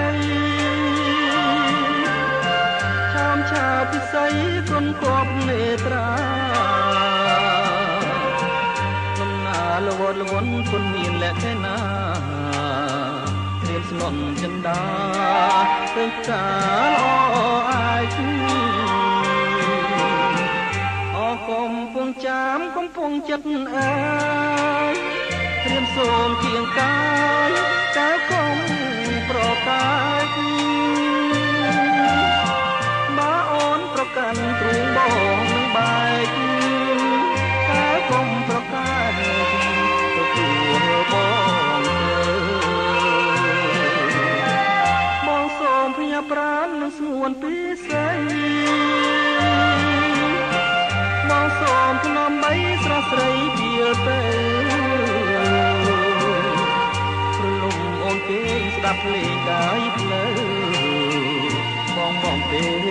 ឆាមឆាពិសីគុនគប់នេត្រាលវលវនគុនមានលក្ខណៈត្រៀមស្នន់ចិន្តាទៅកាល្អអាយអកំពុងចាំកំពុងចិត្តអើយត្រៀមសូមគៀងកាយតើកុំប្រកាយបើអូនប្រកាន់ទ្រូងបងនឹងបែកតើកុំប្រកាយបងសូមភញាប្រាណនឹងស្ងួនពីស្រីបងសូមភ្នំបីស្រស់ស្រីពីលទៅព្រលឹមអូនគេស្ដាប់ភ្លេងកាយផ្លូវបងពេល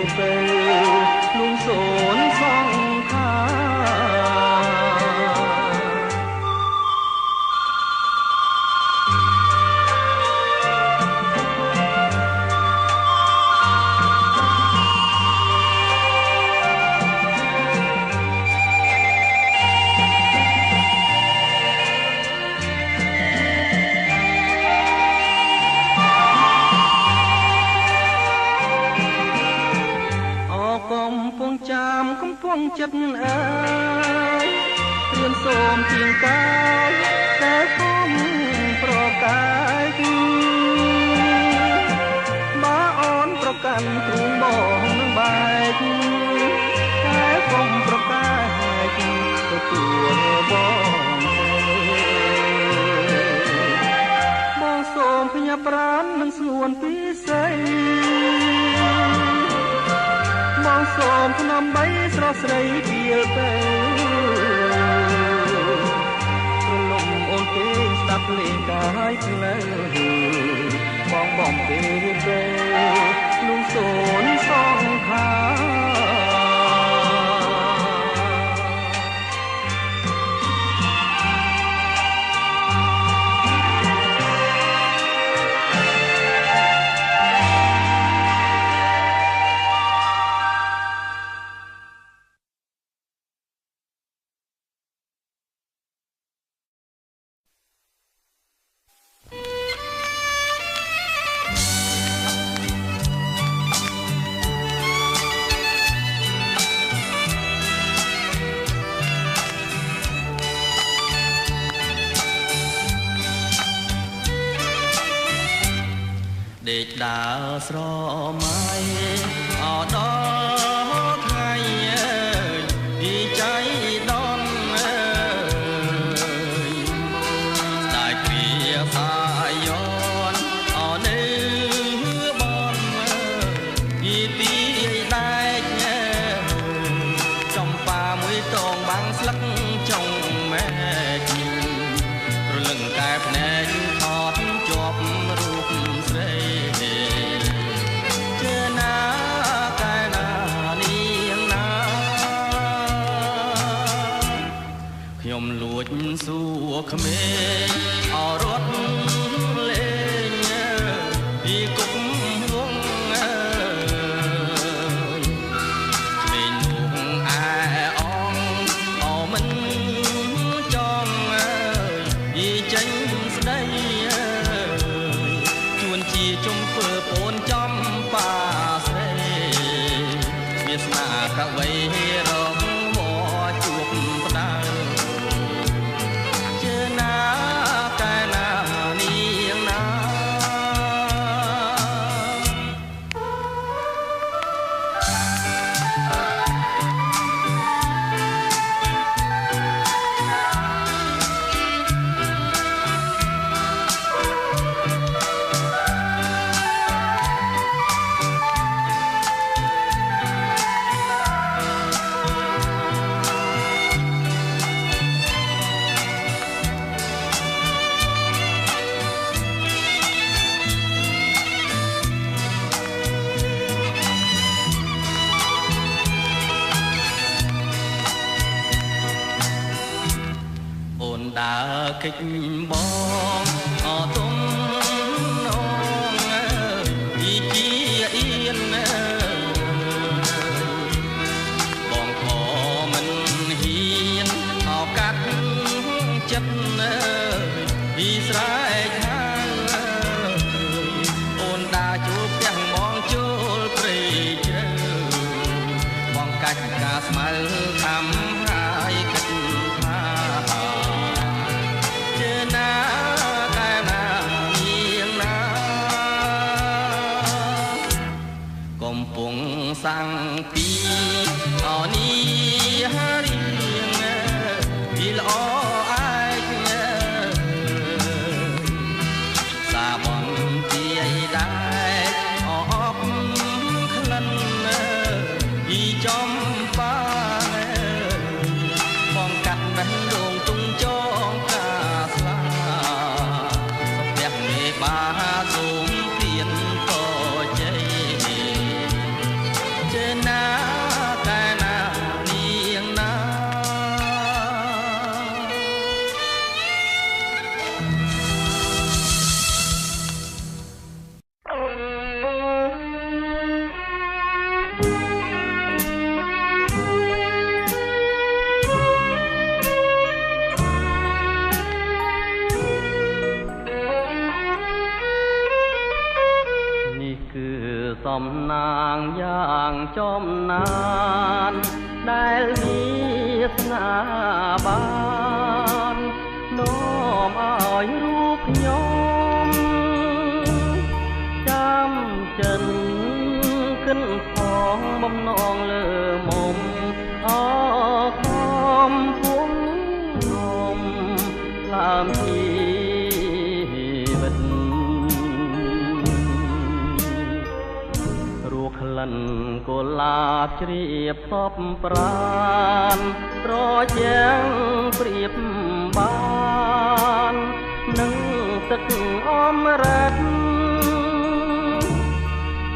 លំសូនសងខាកំពុងចិត្តអើយត្រៀមសូមជាងកាយតែគុំប្រកាយបើអូនប្រកាន់ទ្រូងបងនឹងបែកតែគុំប្រកាយទទួលបងសូមភញាប្រាណនឹងស្ងួនពីស្រីបងសូមភ្នំបីស្រស់ស្រីពីលទៅព្រលឹមអូនគេស្ដាប់ភ្លេងកាយផ្លូវបងពេលលំសូនសងខាដេកដើរស្រមៃអដល់ថ្ងៃពីចៃដនស្ដាយព្រាសាយនអនៅបនពីទីដែកចំប៉ាមួយតងបាំងស្លឹកចុងម៉ែរលឹងតែភ្នែកថតជាប់រូបស្រីខ្ញុំលួចសួរក្មេងអរត់លេងពីគុកវងក្មេងនោះអែអងអមិនចង់ពីចេញស្ដីជួនជាជុំធ្វើពោ អ្វីរកមកជួបផ្ដៅជឿណាកាលណានាងណាដើរកិច្ចបងអទុំនងអើយពីជាអៀនអើយបងខមិនហ៊ានអោកាត់ចិត្តអើយពីស្រែកហាងអើយអូនដើរជួបទាំងបងចូលព្រៃជ្រៅបងកាច់ការស្មៅខំហើយគិតថាកំពុងសាំងពីអនីហារៀងពីល្អអាយសាបនទីឯដែរអបក្លិនពីចំបាបងកាត់បេះដូងទុំចងកាស្លាសុភ័ក្រមេបាសូមទៀនក៏ជ័យសំណាងយ៉ាងចំណានដែលមានស្នាបាននាំឲ្យរូបខ្ញុំចាំចិនគិនផងបំណងលើមុំអខំពុំនំឡាមជីវិតក្លិនកុលាបជ្រាបសពប្រានប្រយ៉ាងព្រៀបបាននឹងទឹកអមរិត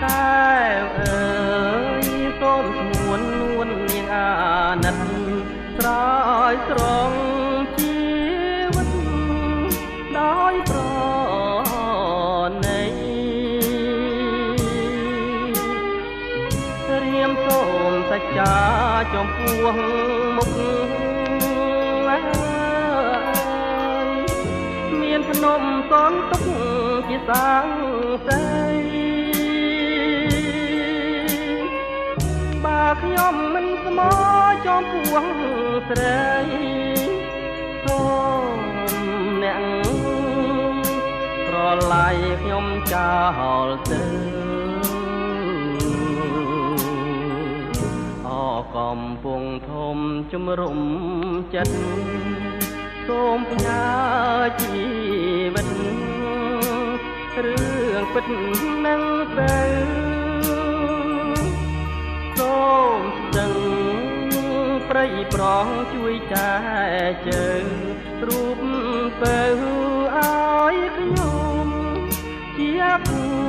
កែវអើយសូមស្មួននួននាងអាណិតស្រោយស្រង់ជីវិតដោយប្រណីសូមសច្ចាចំពោះមុខមានភ្នំសនទុកជាសាងសីបើខ្ញុំមិនស្មោចំពោះស្រីសូមអ្នកប្រឡាយខ្ញុំចោលទៅកំពុងធំជំរុំចិត្តសូមផ្ញើជីវិតរឿងពិតនឹងទៅសូមស្ទឹងព្រៃប្រងជួយចែជើងរូបទៅឲ្យខ្ញុំជាគូ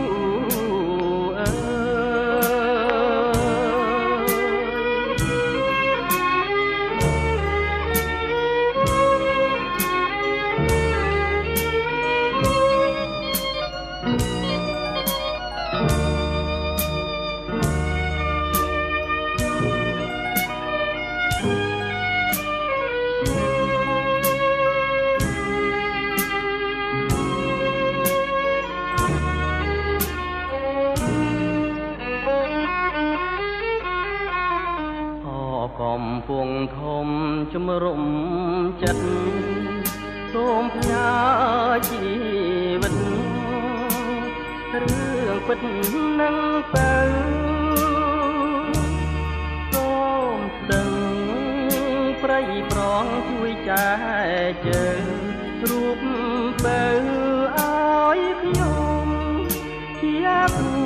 ពងធំជំរុំចិត្តសូមផ្ញើជីវិតរឿងពិតនឹងទៅសូមស្ដឹងប្រៃប្រងជួយចែកជើងរូបបើឲ្យខ្ញុំជាគ្រូ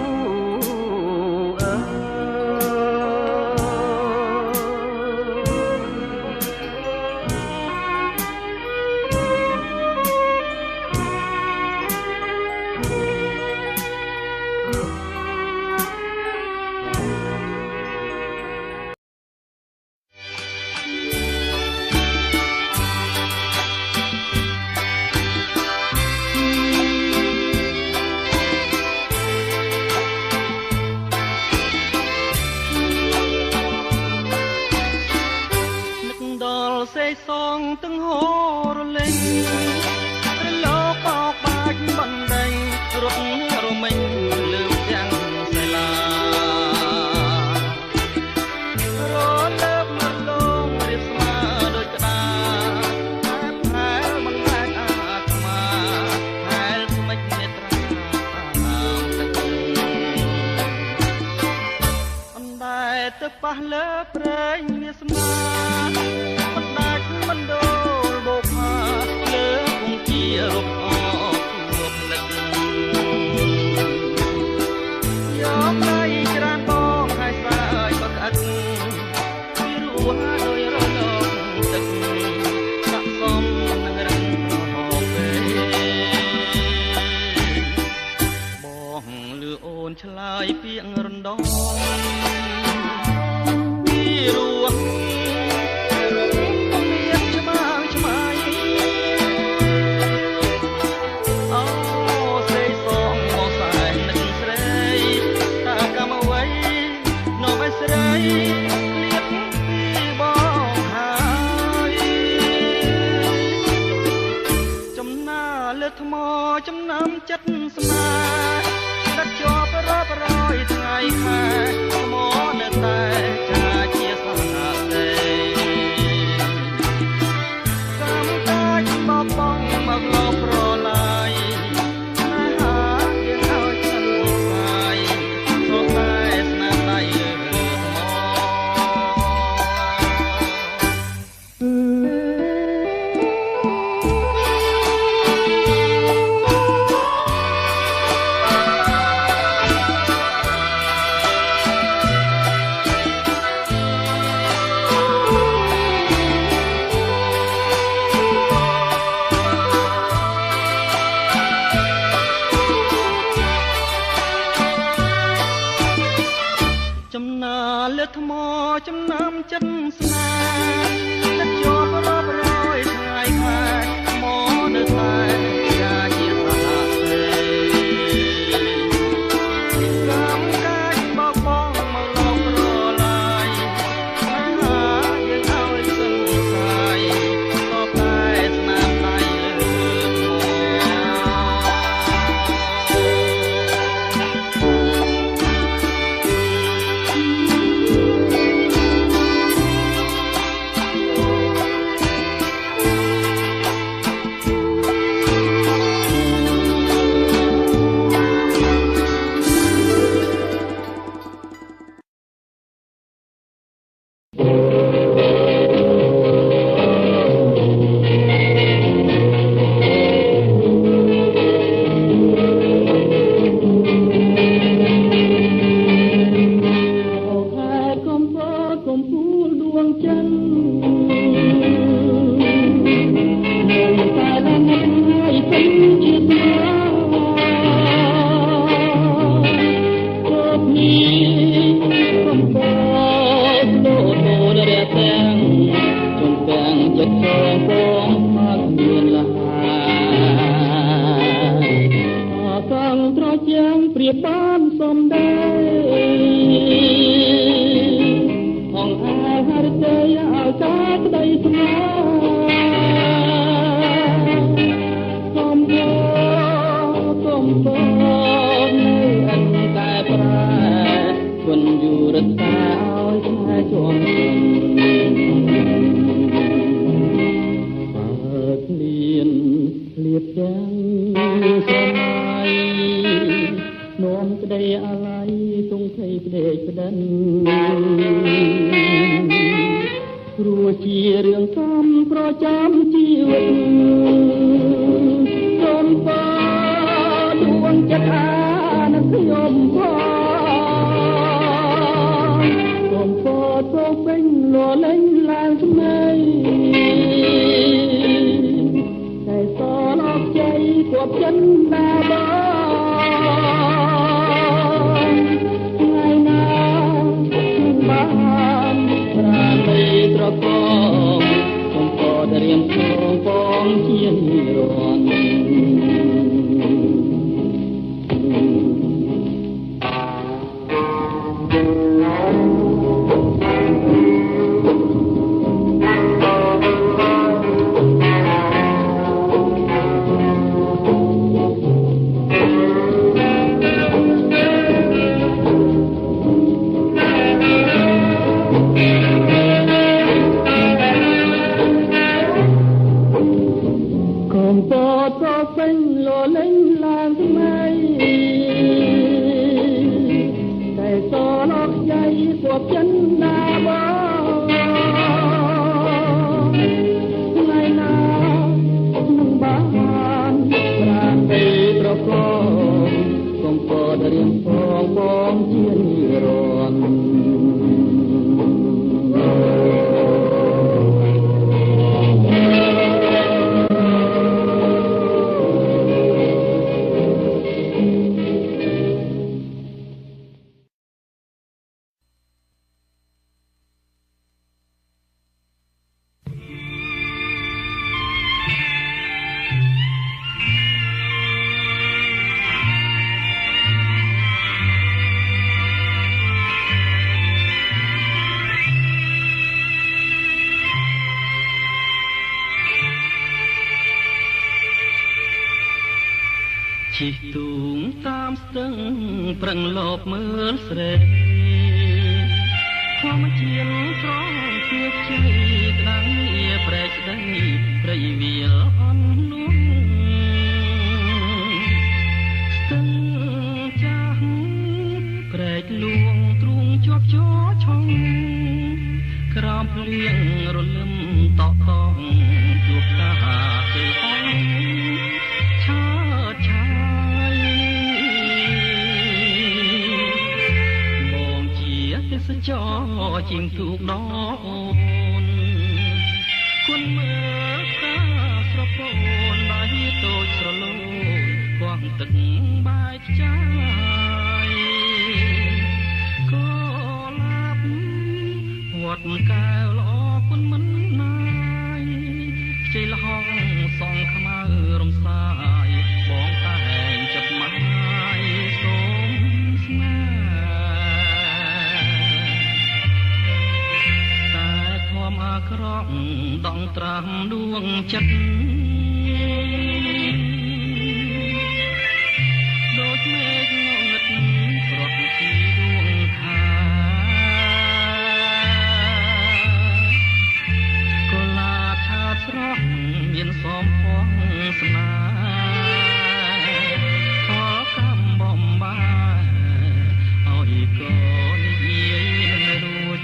សេសងទាំងហូរលេងរលោកបោកបាច់បណ្ដេញរត់រមិញលើទាំងសាលារលើបមកលងរៀបស្មាដូចក្តារហែលមិនហែកអាត្មាហែលស្មិចនេត្រាតាមទឹកអណ្ដែតទៅប៉ះលើព្រែងវាស្មាមិនដូលបោកផាលើគង់ជារកអកជួបនឹកយកដៃច្រានបងហើយស្រាយបក្អិតពីរੂដោយរលកទឹកដាក់សំនឹងរឹងហោពេបងលឺអូនឆ្លើយពាក្យរំដងពីរੂស្រីលៀបពីបងហើយចំណាលើថ្មចំណាំចិត្តស្នេហ៍ដាក់ជាប់រាប់រយថ្ងៃខែថ្មនៅតែចាជាសហាទេកម្មកាច់បបងមកលោកប្រឡាយណាយើងឲ្យฉันស្ាយសូមតែស្នាដៃចំណាលើថ្មចំណាំចិត្តស្នេហ៍ដាក់ជាប់រាប់រយថ្ងៃខែថ្មនៅតែជាជាសហទេកម្មកាច់បោកបងមកលោកប្រឡាយណាយើងឲ្យសឹងសាយក៏តែស្នាមដៃលើថ្ម ទាំងស្រមៃនោមក្តីអាល័យទងភ័យផ្ដេកផ្ដិនព្រោះជារឿងសំប្រចាំជីវិតសូមបដួងចិត្តអានឹកខ្ញុំផងសូមបទៅពេញលលែងឡើងថ្មីតែសលអបជ័យគាត់ចិនណាបងថ្ងៃណាបានប្រាណីត្រកងសូមក៏ត្រៀមផងបងជានិរន្តរ៍ជិះទូងតាមស្ទឹងប្រឹងលបមើលស្រែធម្មជាតិស្រស់ជឿជ័យក្តាំងវាប្រែកស្ដីព្រៃវាលអន់លួងស្ទឹងចាស់ប្រែកលួងទ្រូងជាប់ជោឆុងក្រោមភ្លៀងរលឹមតក់តងជួបតាគេអងឆើតឆាយបងជាទេសចរជាងទូកដនគុណមើលតាស្រពោនបាយតូចស្រលោនគង់ទឹកបាយខ្ចាយក៏ឡាប់វត្តកែវល្អគុណមិនណាយខ្ចីលហងសងខ្មៅរំសាយបងតែងចិត្តម៉ាយសូមស្នេហ៍តែធំអាក្រក់ដងត្រាំដួងចិត្តដូចមេឃងងឹតប្រត់ពីដួងខាកុលាបឆើតស្រស់មានសមផងស្នាខកំបំបាយឲ្យកូននិយាយនឹងរួច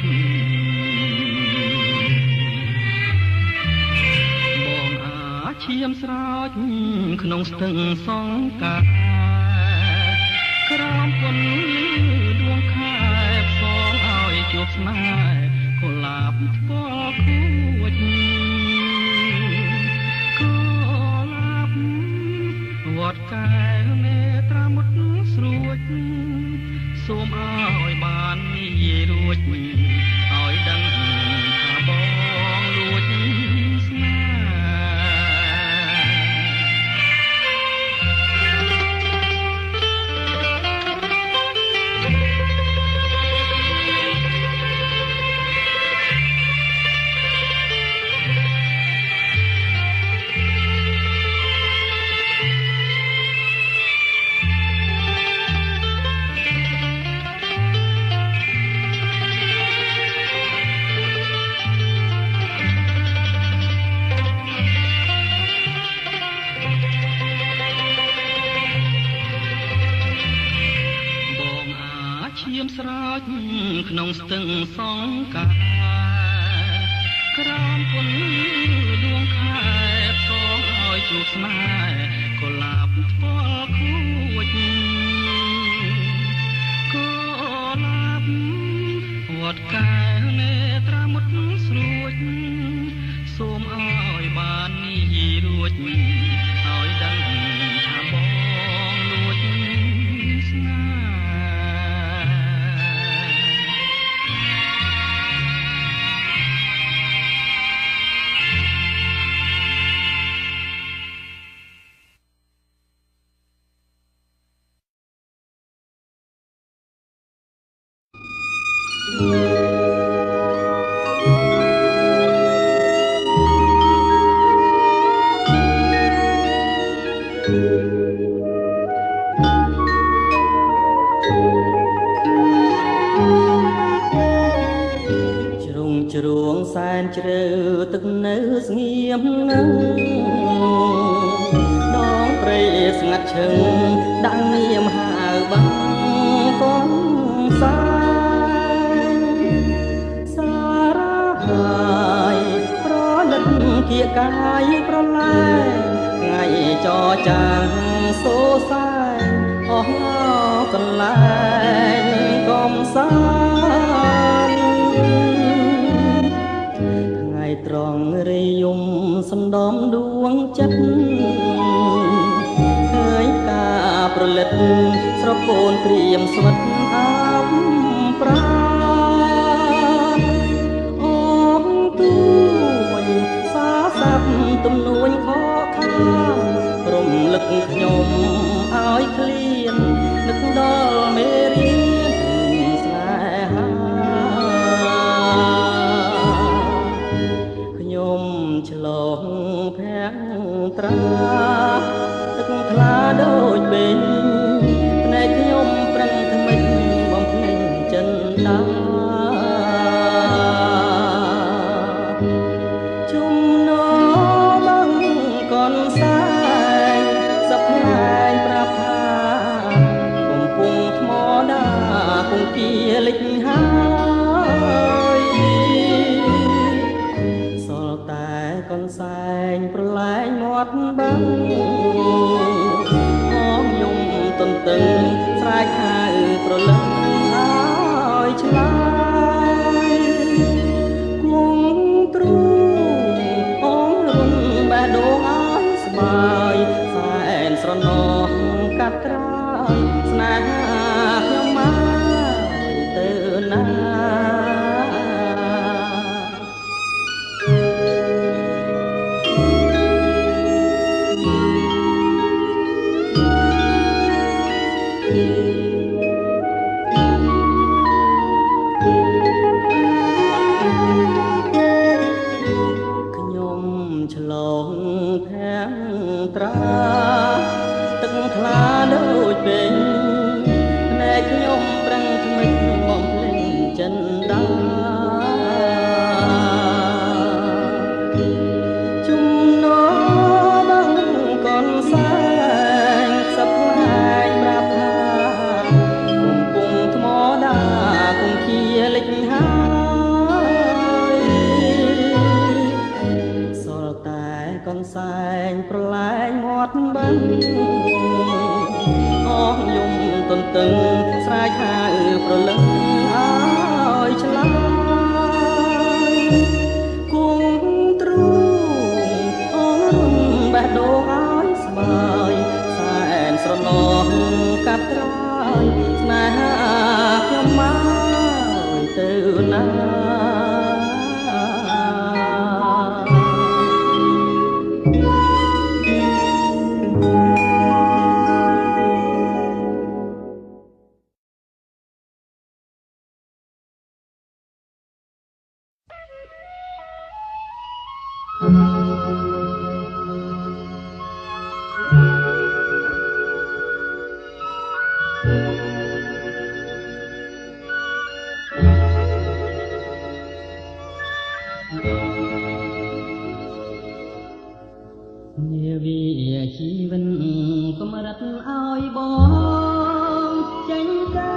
បងអាឈាមស្រោចក្នុងស្ទឹងសង្កាក្រោមគុណដួងខែផ្សងឲ្យជួបស្នេហ៍កុលាបថ្ពាល់ខួចវត្តកែវមេត្រាមុតស្រួចសូមឲ្យបាននិយាយរួចឲ្យដឹងថាបងលួចស្នេហ៍ ស្រោចក្នុងស្ទឹងសង្ការក្រោមពន្លឺដួងខែផ្សងឲ្យជួបស្នេហ៍កុលាបថ្ពាល់ខួចកុលាបវត្តកែវនេត្រាមុតស្រួចសូមឲ្យបាននេះរួចឲ្យដឹងថាបងលួចស្នេហ៍ជ្រួងសែនជ្រៅទឹកនៅស្ងៀមនឹងដងព្រៃស្ងាត់ឈឹងដាក់ងៀមហៅបានកូនសាយសារ៉ាហើយប្រលិតគៀកកាយប្រលែងថ្ងៃចរចាងសូសាយអស់កន្លែងកំសាត្រង់រាយំសំដំដួងចិត្តឃើញការប្រលិតស្រពូនព្រាមស្វិតអាប់ប្រាអូនទួយសាសាប់ទំនួញខកខានរំលឹកខ្ញុំឲ្យឃ្លាននឹកដល់មេរៀនស្នេហាឆ្លងភាំងត្រាទឹកថ្លាដូចបេងភ្នែកខ្ញុំប្រឹងថ្មិចបំភ្លេចចិនដាជុំណោបងកនសាយសប្លាយប្រាប់ថាកំពុងថ្មដាគង្គាលិចហើយកនសែងប្រលែងមាត់បាំងអមយំទន្ទឹងស្រែកហៅប្រលឹងឲ្យឆ្លើយគង់ទ្រូងអងរុនបេះដូងឲ្យស្បើយសែនស្រណោះកាត់ត្រើយស្នេហាខ្ញុំមកទៅណាឆ្លងភាំងត្រាទឹកថ្លាដូចពេញភ្នែកខ្ញុំប្រឹងថ្មិចបំភ្លេចចិនដាជុំណោបងកនសែងសប្លាយប្រាប់ថាកំពុងថ្មដាគង្គាលិចហើយកនសែងប្រលែងមាត់បាំងអស់យំទន្ទឹងស្រែកហៅប្រលឹងឲ្យឆ្លើយគង់ទ្រូងអងរុនបេះដូងឲ្យស្បើយសែនស្រណោះកាត់ត្រើយស្នេហាខ្ញុំមកទៅណានាវីជីវិតកម្រិតឲ្យបងចេញទៅ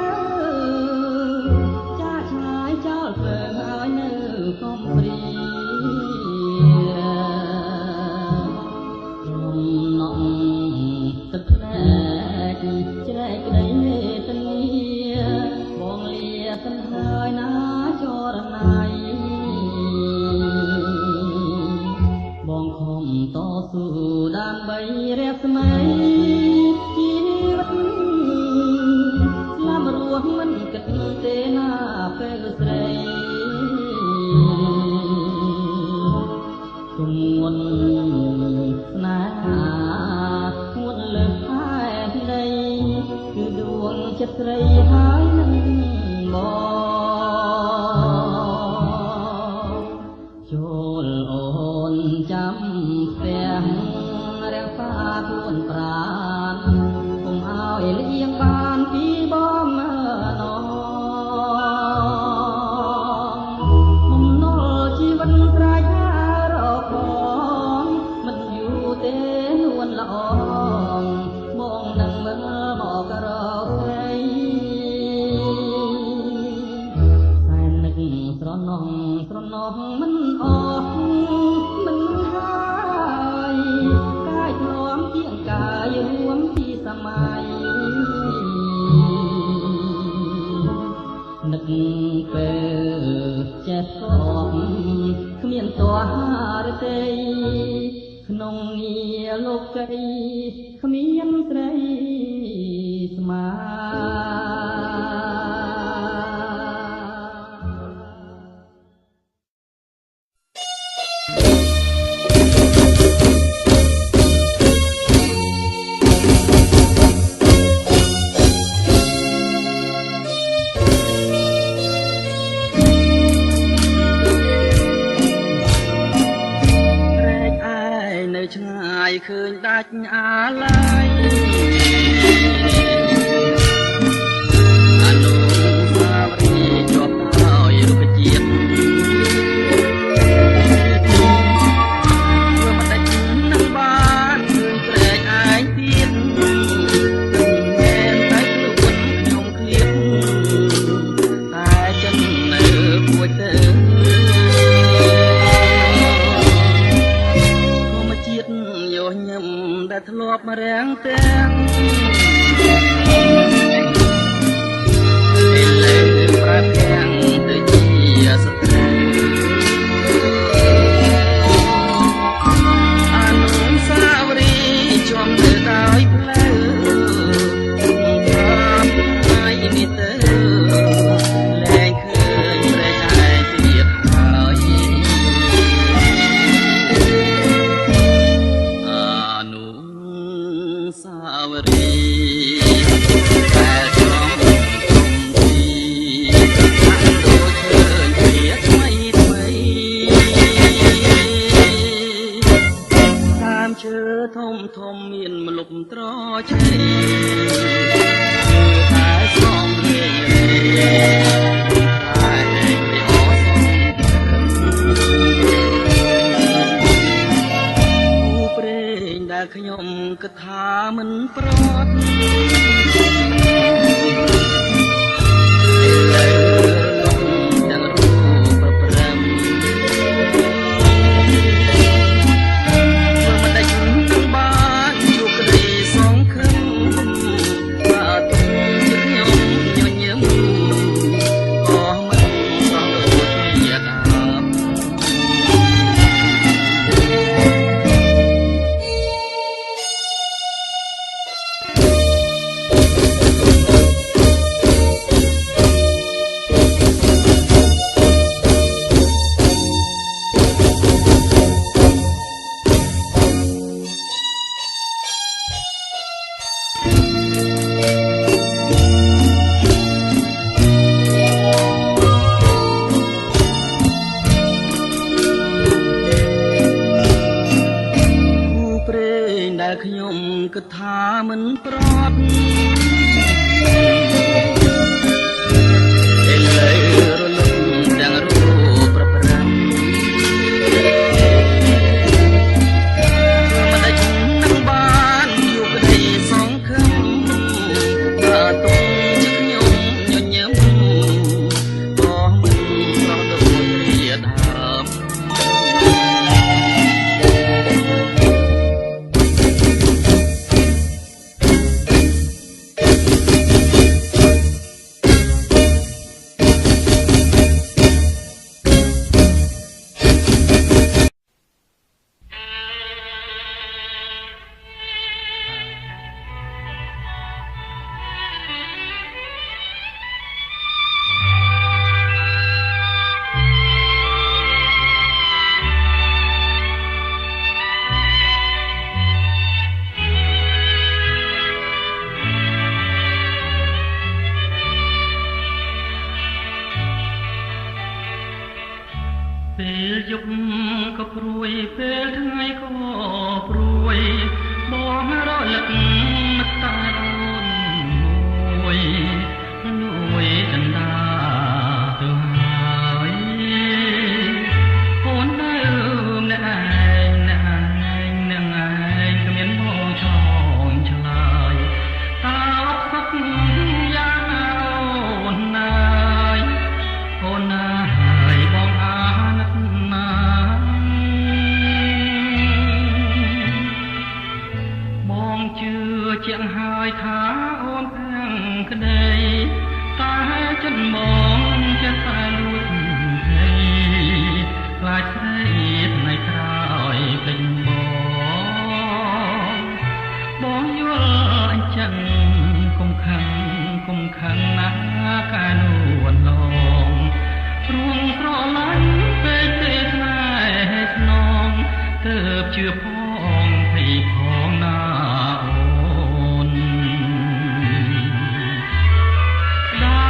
ស្មៃជីវិតឡាមរស់មិនគិតទេណាពេលស្រីគុំងន់ស្នេហាងន់លើខែភ្នែកគឺដួងចិត្តស្រីហើយនឹងមកចូលអូនចាំផ្ទះរាំងសាខ្លួនប្រាណគុំឲ្យលៀងបានពីបំណងបំណុលជីវិតស្រែកថារកបងមិនយូរទេនួនល្អបងនឹងមើលមករកស្រីតែនឹកស្រណោះមិនអស់មិនហើយកាយធ្លាប់ជាងកាយរួមពីសម័យនឹកពេលចេះស្គប់គ្មានទោះរទេក្នុងងារលោកីគ្មានត្រីស្មាឆ្ងាយឃើញដាច់អាឡ័យអនុស្សាវរីយ៍ជាប់ដោយរុក្ខជាតិធ្វើមិនដាច់នឹងបានឃើញព្រែកឯងទៀតមែនតែខ្លួនខ្ញុំឃ្លៀតតែចិននៅពួយទៅញឹមដែលធ្លាប់មករាំងទាំងពេលលើប្រែប្រាំងទៅជាសត្រូវអនុស្សាវរីយ៍ជាប់ទៅដោយផ្លូវតាមថ្ងៃនេះទៅលែងឃើញព្រែកឯងទៀតហើយសាវរីតែត្រង់ទីដូចឃើញវាថ្មីតាមឈើធំមានម្លប់ត្រឆេតែសំលេងតែពីអសំព្រេងដែលខ្ញុំគិតថាមិនប្រត់លើទាំងរូបប្រព្រឹត្តធ្វើមិនដាច់នឹងបានជួបក្តីសងខឹងបាទខ្ញុំញញឹមក៏មិនសងរួចជាដើមដែលខ្ញុំគិតថាមិនប្រត់ពេលលើរលឹកទាំងរូបប្រព្រឹត្តមិនដាច់នឹងបានជួបក្តីសងខឹងបើទុកជាខ្ញុំញញឹមក៏មិនប្រត់ដូចជាដើម ងជឿជាងហើយថាអូនខាងក្តីតែចិនបងចិត្តតែលួចให้ខ្លាចស្រីថ្ងៃក្រោយពេញបងយល់អញ្ចឹងកុំខឹងណាស់កានួនឡងរួងស្រឡាញ់ពេកទេស្នេហ៍ស្នងទើបជឿផងភ័យផងណាអូនได้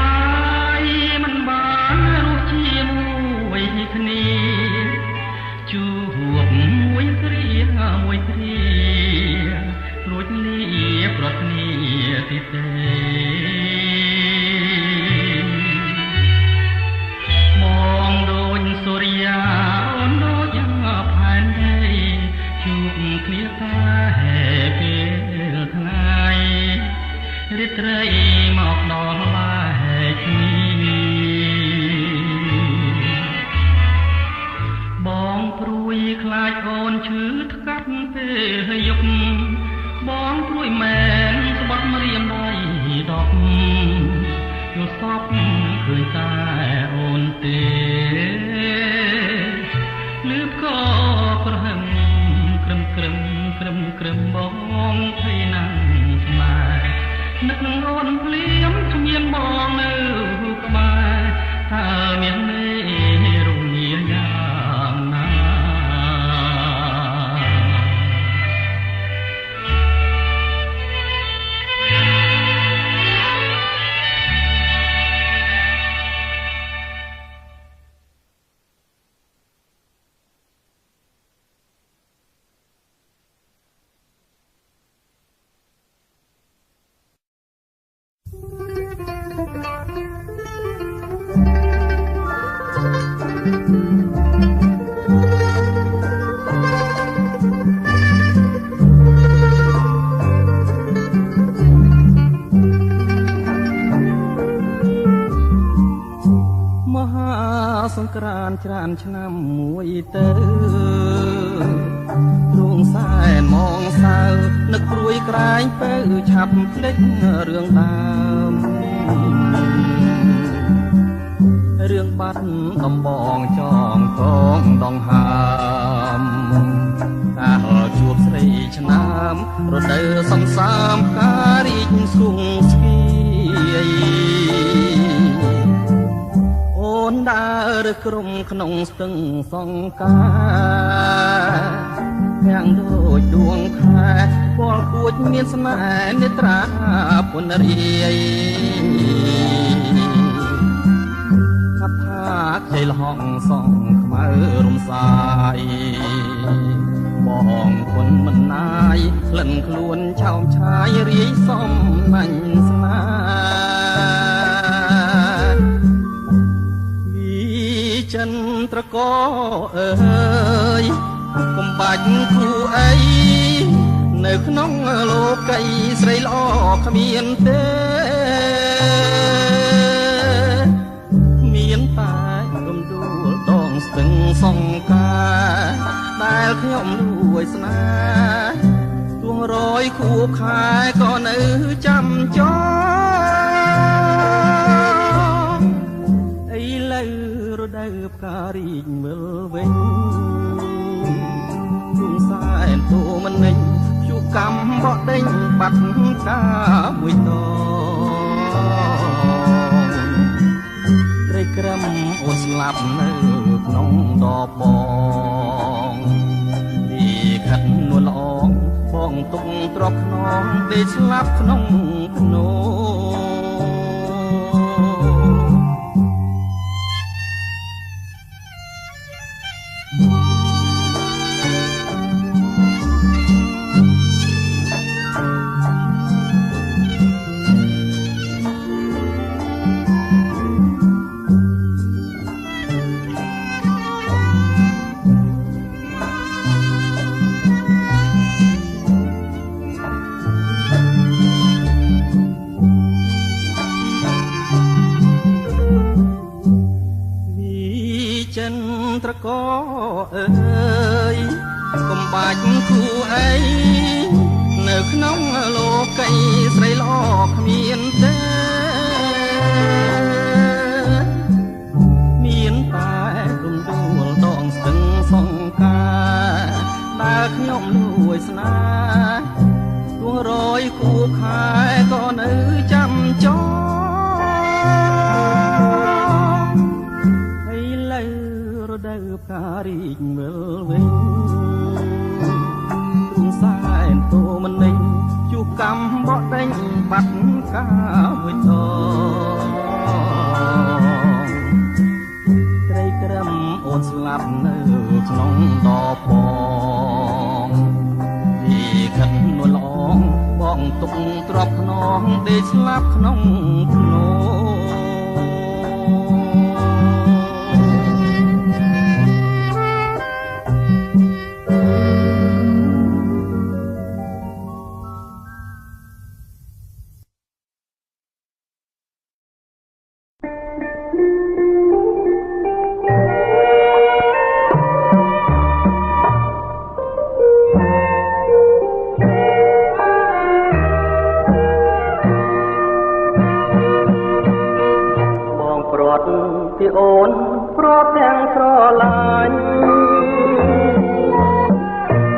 มันបានរស់ជាមួយគ្នាជួបមួយគ្រារួចលៀបរត់គ្នាទីទេមองដូចសូរិយាអូនដូចយ៉ាងផែនដីជួបគ្នាតែពេលថ្ងៃរាត្រីមកដល់បែកគ្នាបងព្រួយខ្លាចអូនឈឺថ្កាត់ពេលយប់បងព្រួយមែនស្បត់ម្រាមដៃដប់យល់សពឃើញតែអូនទេលឺក៏ប្រហឹងក្រឹមបងភ័យណាស់ស្នេហ៍នឹកនឹងអូនភ្លាមគ្មានបងនៅក្បែរតើមានមេរងាយ៉ាងណាសង្ក្រានច្រើនឆ្នាំមួយទៅទ្រូងសែនមកសៅនឹកព្រួយក្រែងពៅឆាប់ភ្លេចរឿងដើមរឿងបាត់ដំបងចងកងដងហើមកាលជួបស្រីឆ្នាំរដូវសំសាមការរីកស្គង់ស្គីអូនដើរក្រុមក្នុងស្ទឹងសង្ការយ៉ាងដូចដួងខែពលគួចមានស្នេហ៍នេត្រាពុនរាយថាខ្ចីលហងសងខ្មៅរំសាយបងគុណមិនណាយក្លិនខ្លួនឆោមឆាយរាយសំណាញ់ស្នេហ៍ចិនត្រកអើយកុំបាច់គូអីនៅក្នុងលោកីស្រីល្អគ្មានទេមានតែរំដួលដងស្ទឹងសង្ការដែលខ្ញុំលួចស្នេហ៍ទួងរយខួបខែក៏នៅចាំចងឥឡូវរដូវផ្ការីកមើលវិញជួងសែនទូមិននិញភ្យុកម្មបក់ដេញបាត់កាមួយតត្រីក្រឹមអូនស្លាប់នៅក្នុងដបបងពីខិតនួនល្អងបងទុកទ្រពខ្នងដេកស្លាប់ក្នុងភ្នោត្រកអើយកុំបាច់គូអី នៅក្នុងលោកីស្រីល្អគ្មានទេមានតែរំដួលដងស្ទឹងសង្ការដែលខ្ញុំលួចស្នេហ៍ទួរយគូខែក៏នៅចាំចងឥឡូវរដូវផ្ការីកវិលវិញទ្រង់សែនតូមនីជួបកំបោះដេញបាត់កាមួយតត្រីក្រឹមអូនស្លាប់នៅក្នុងដបបងទីខិតនួលអងបងទុកទ្របខ្នងដេកស្លាប់ក្នុងភ្នំពីអូនព្រោះទាំងស្រឡាញ់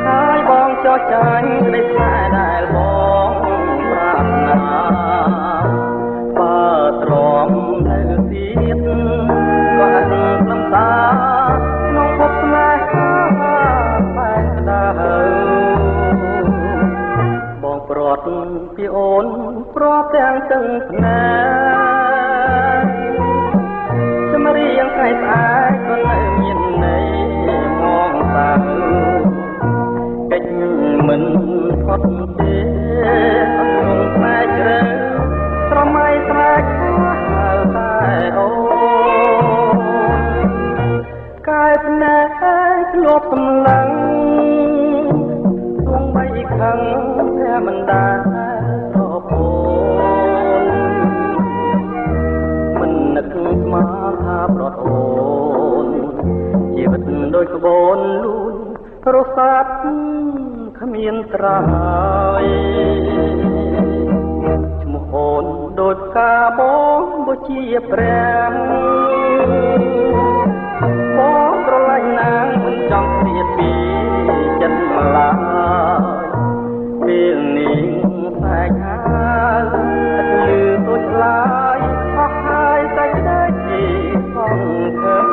ហើយបងចោះចាញ់ក្តីខ្លាចដែលបងប្រាថ្នាបើទ្រាំនៅទៀតក៏អត់ខ្លំតាក្នុងភពស្នេហាបែកក្តៅបងព្រាត់ពីអូនព្រោះទាំងទឹកភ្នែករៀងថ្ងៃស្អាតក៏នៅមានន័យមងតាកិច្ចមិនផុតទេអត់ងផ្លែជ្រៅស្រមៃស្រែកហៅតែអូកាយភ្នែកធ្លាប់សម្លឹងទងបីខឹងតែមិនដារពូមិននឹកស្មានថាប្រត់អូនជីវិតដូចក្បូនលូនរសាត់គ្មានត្រើយឈ្មោះអូនដូចកាបងបុជាព្រះបងស្រឡាញ់ណាងមិនចង់ព្រាបពីចិត្តម្លាយពេលនេះស្អាតហើយទឹកលឺដូចឆ្លាយអស់ហើយតែក្តីសង្ឃឹម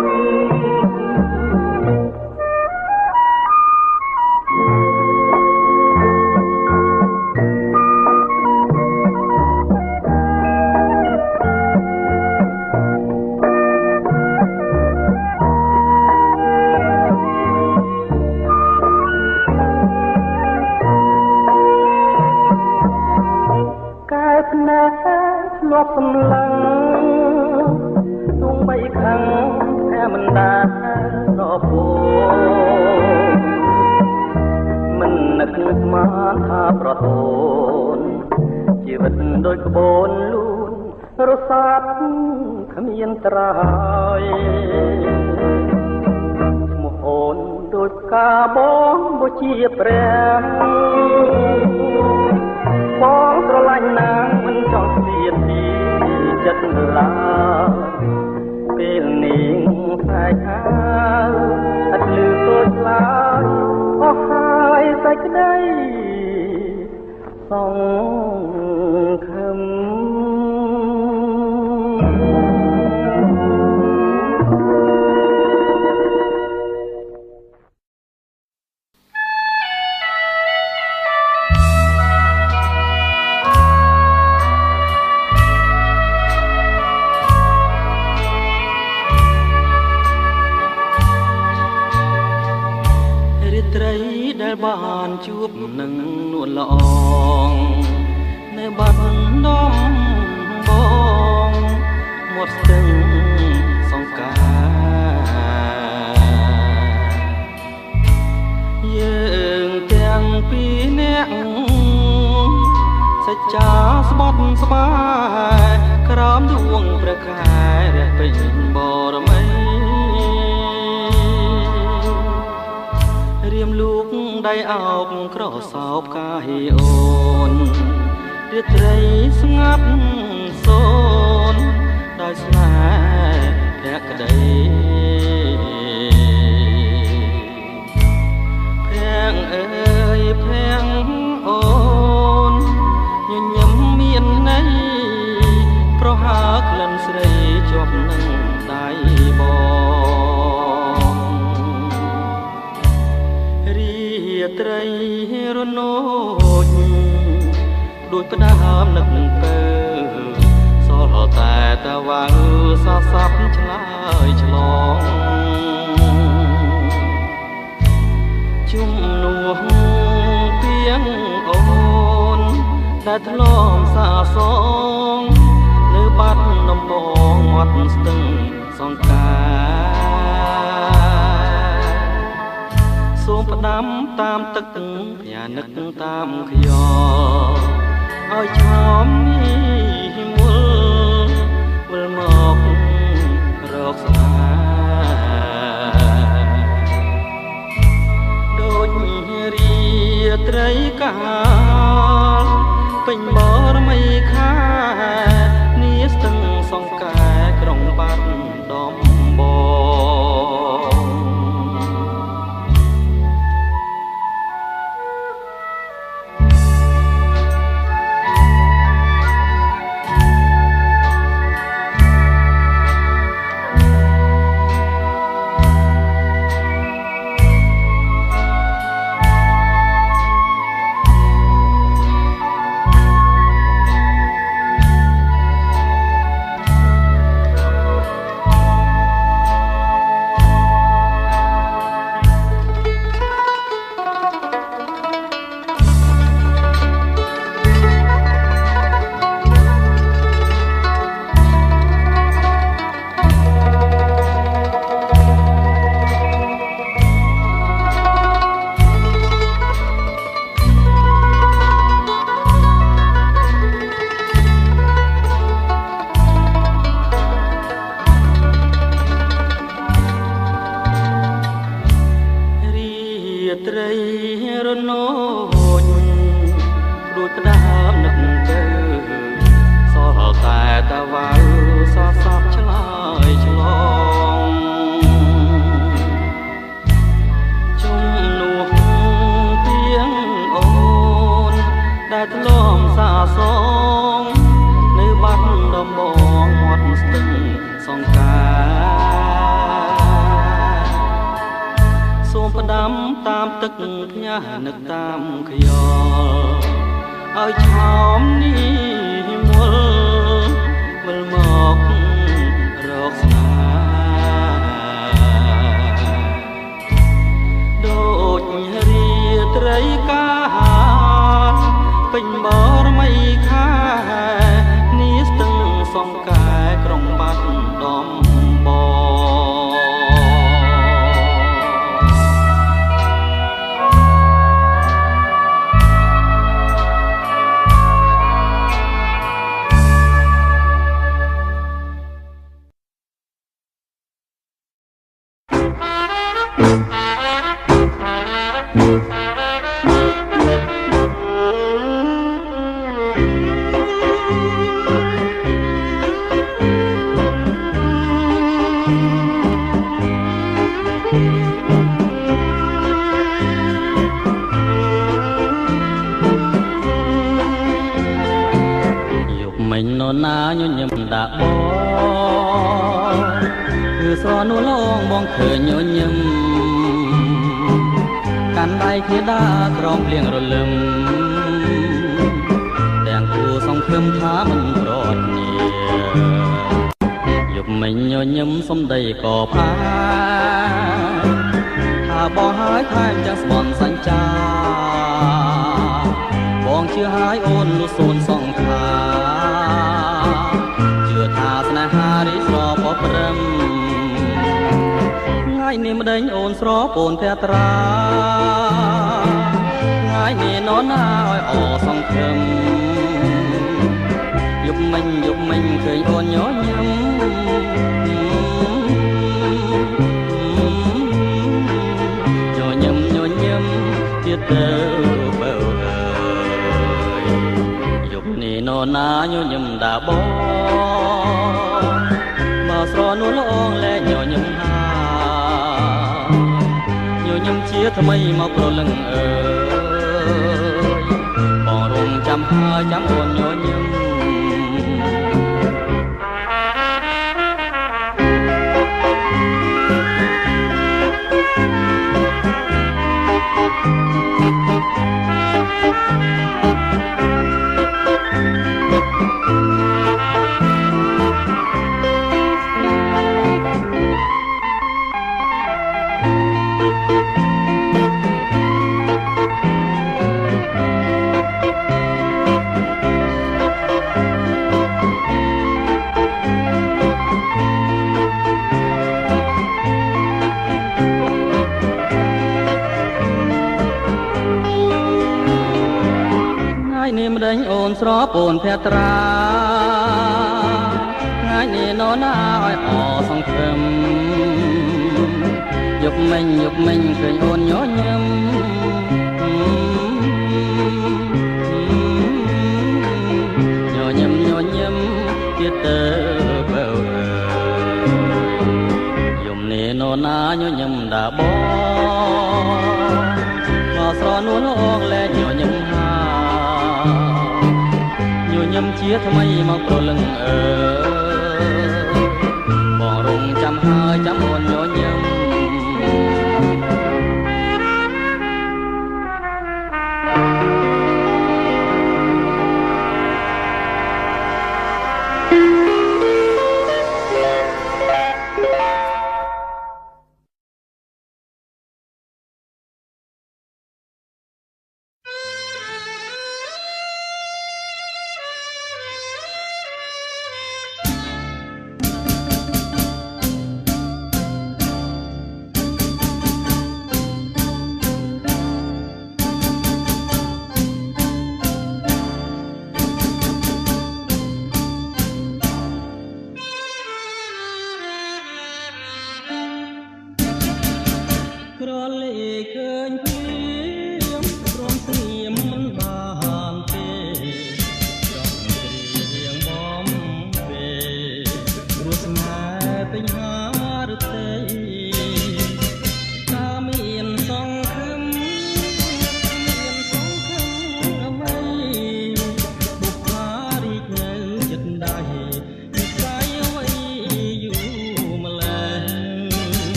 ភ្នែកធ្លាប់សម្លឹងទងបីខឹងតែមិនដារពូមិននឹកស្មានថាប្រត់អូនជីវិតដូចក្បូនលូនរសាត់គ្មានត្រើយឈ្មោះអូនដូចកាបងបុជាព្រះបងស្រឡាញ់ណាងមិនចង់ស្លៀកពីចិត្តឡើយពេលនេះខ្លាចហើយអត់លឺសូរឡើយអស់ហើយសេចក្តីសង្ឃឹមដែលបានជួបនឹងនួនល្អងនៅបាត់ដំបងមាត់ស្ទឹងសង្ការយើងទាំងពីរនាក់សច្ចាស្បត់ស្បាយក្រោមដួងព្រះខែរះពេញបរមីរៀមលូក ដៃអោបក្រសោបកាយអូនរាត្រីស្ងាត់សូនដោយស្នេហ៍ភក្តីភាំងអើយភាំងអូនញញឹមមានន័យប្រហើក្លិនស្រីជាប់នឹងដៃបងរាត្រីរនោចដូចផ្ដើមនឹកនឹងពើសល់តែតវ៉ាសស័ព្ទឆ្លើយឆ្លងជុំនោះទៀងអូនដែលធ្លាប់សាសងនៅបាត់ដំបងមាត់ស្ទឹងសង្ការសូមផ្ដាំតាមទឹកភ័យនឹកតាមខ្យល់ឲ្យឆោមនេះមុលវិលមករកស្នេហ៍ដូចរាត្រីកាលពេញបរមីខានីស្ទឹងសង្កែក្រុងបាត់ដំបងត្រីរនោចដូចផ្ដើមនឹកទៅសល់តែតវ៉ាសស័ព្ទឆ្លើយឆ្លងជុំនោះទៀងអូនដែលធ្លាប់សាសងនៅបាត់ដំបងមាត់ស្ទឹងសង្ការសូមផ្ដាំតាមទឹកផ្ញើនឹកតាមខ្យល់ឲ្យឆោមនេះមុលវិលមករកស្នេហ៍ដូចរាត្រីកាលពេញបរមីខានីស្ទឹងសង្កែក្រុងបាត់ដំបងមិញនរណាញញឹមដាក់បងគឺស្រនួលងបងឃើញញញឹមកាន់ដៃគ្នាដើរក្រោមភ្លៀងរលឹមទាំងគូសង្ឃឹមថាមិនប្រត់នីយប់មិញញញឹមសំដីក៏ផាថាបងហើយថែមទាំងស្បន់សញ្ចាបងជឿហើយអូនលុះសូនសង្ខាជឿថាស្នេហារីស្រពព្រឹមថ្ងៃនេះម្ដេចអូនស្រពូនតែត្រាថ្ងៃនេះនរណាឲ្យអសង្ឃឹមយប់មិញឃើញអូនញញឹមញញឹមទៀត នេះនរណាញញឹមដាបងមកស្រនួលអងលែងញញឹមហាញញឹមជាថ្មីមកប្រលឹងអើយបងរំចាំហើយចាំអូនញញឹមម្ដេចអូនស្រពូនភត្រាថ្ងៃនេះនរណាឲ្យអសង្ឃឹមយប់មិញឃើញអូនញញឹមញញឹមទៀតទៅបើយំនេះនរណាញញឹមដាបងមកស្រនួលអងលែងញញឹមញញឹមជាថ្មីមកប្រលឹងអើបងរំចាំហើយចាំអូនញញឹម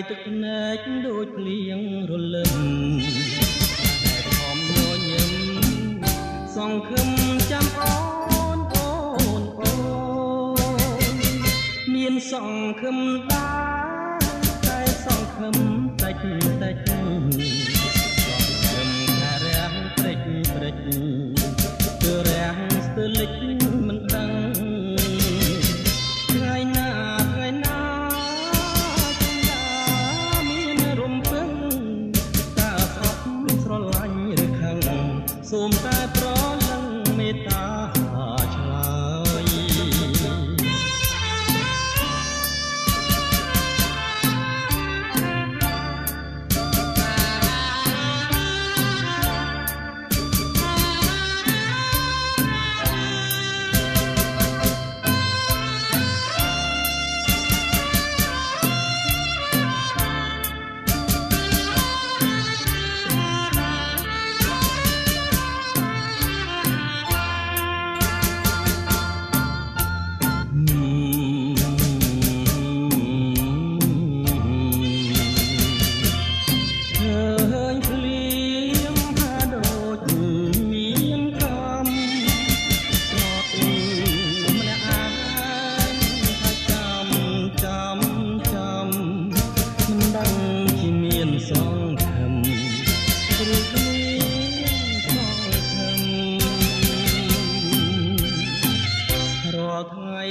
ទឹកភ្នែកដូចភ្លៀងរលឹមតែខំញញឹមសង្ឃឹមចាំអូនមានសង្ឃឹមតែសង្ឃឹមតិចសង្ឃឹមថារាំងព្រិចគឺរាំងស្ទើរលិចមិនដឹងថ្ងៃណាសូមតែប្រលឹងមេត្តាឆ្លើយ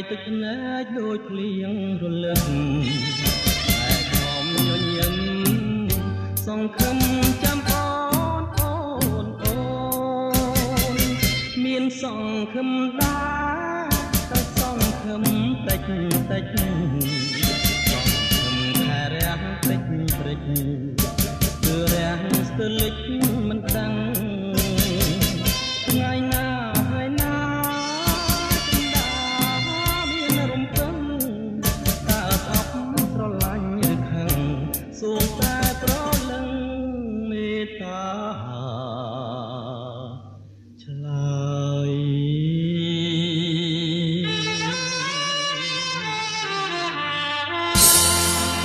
ទឹកភ្នែកដូចភ្លៀងរលឹកតែខំញញឹមសង្ឃឹមចាំអូនអូនអូនមានសង្ឃឹមដែរតែសង្ឃឹមតិចតិចសង្ឃឹមខែរះតិចព្រិចគឺរះស្ទើរលិចមិនដឹង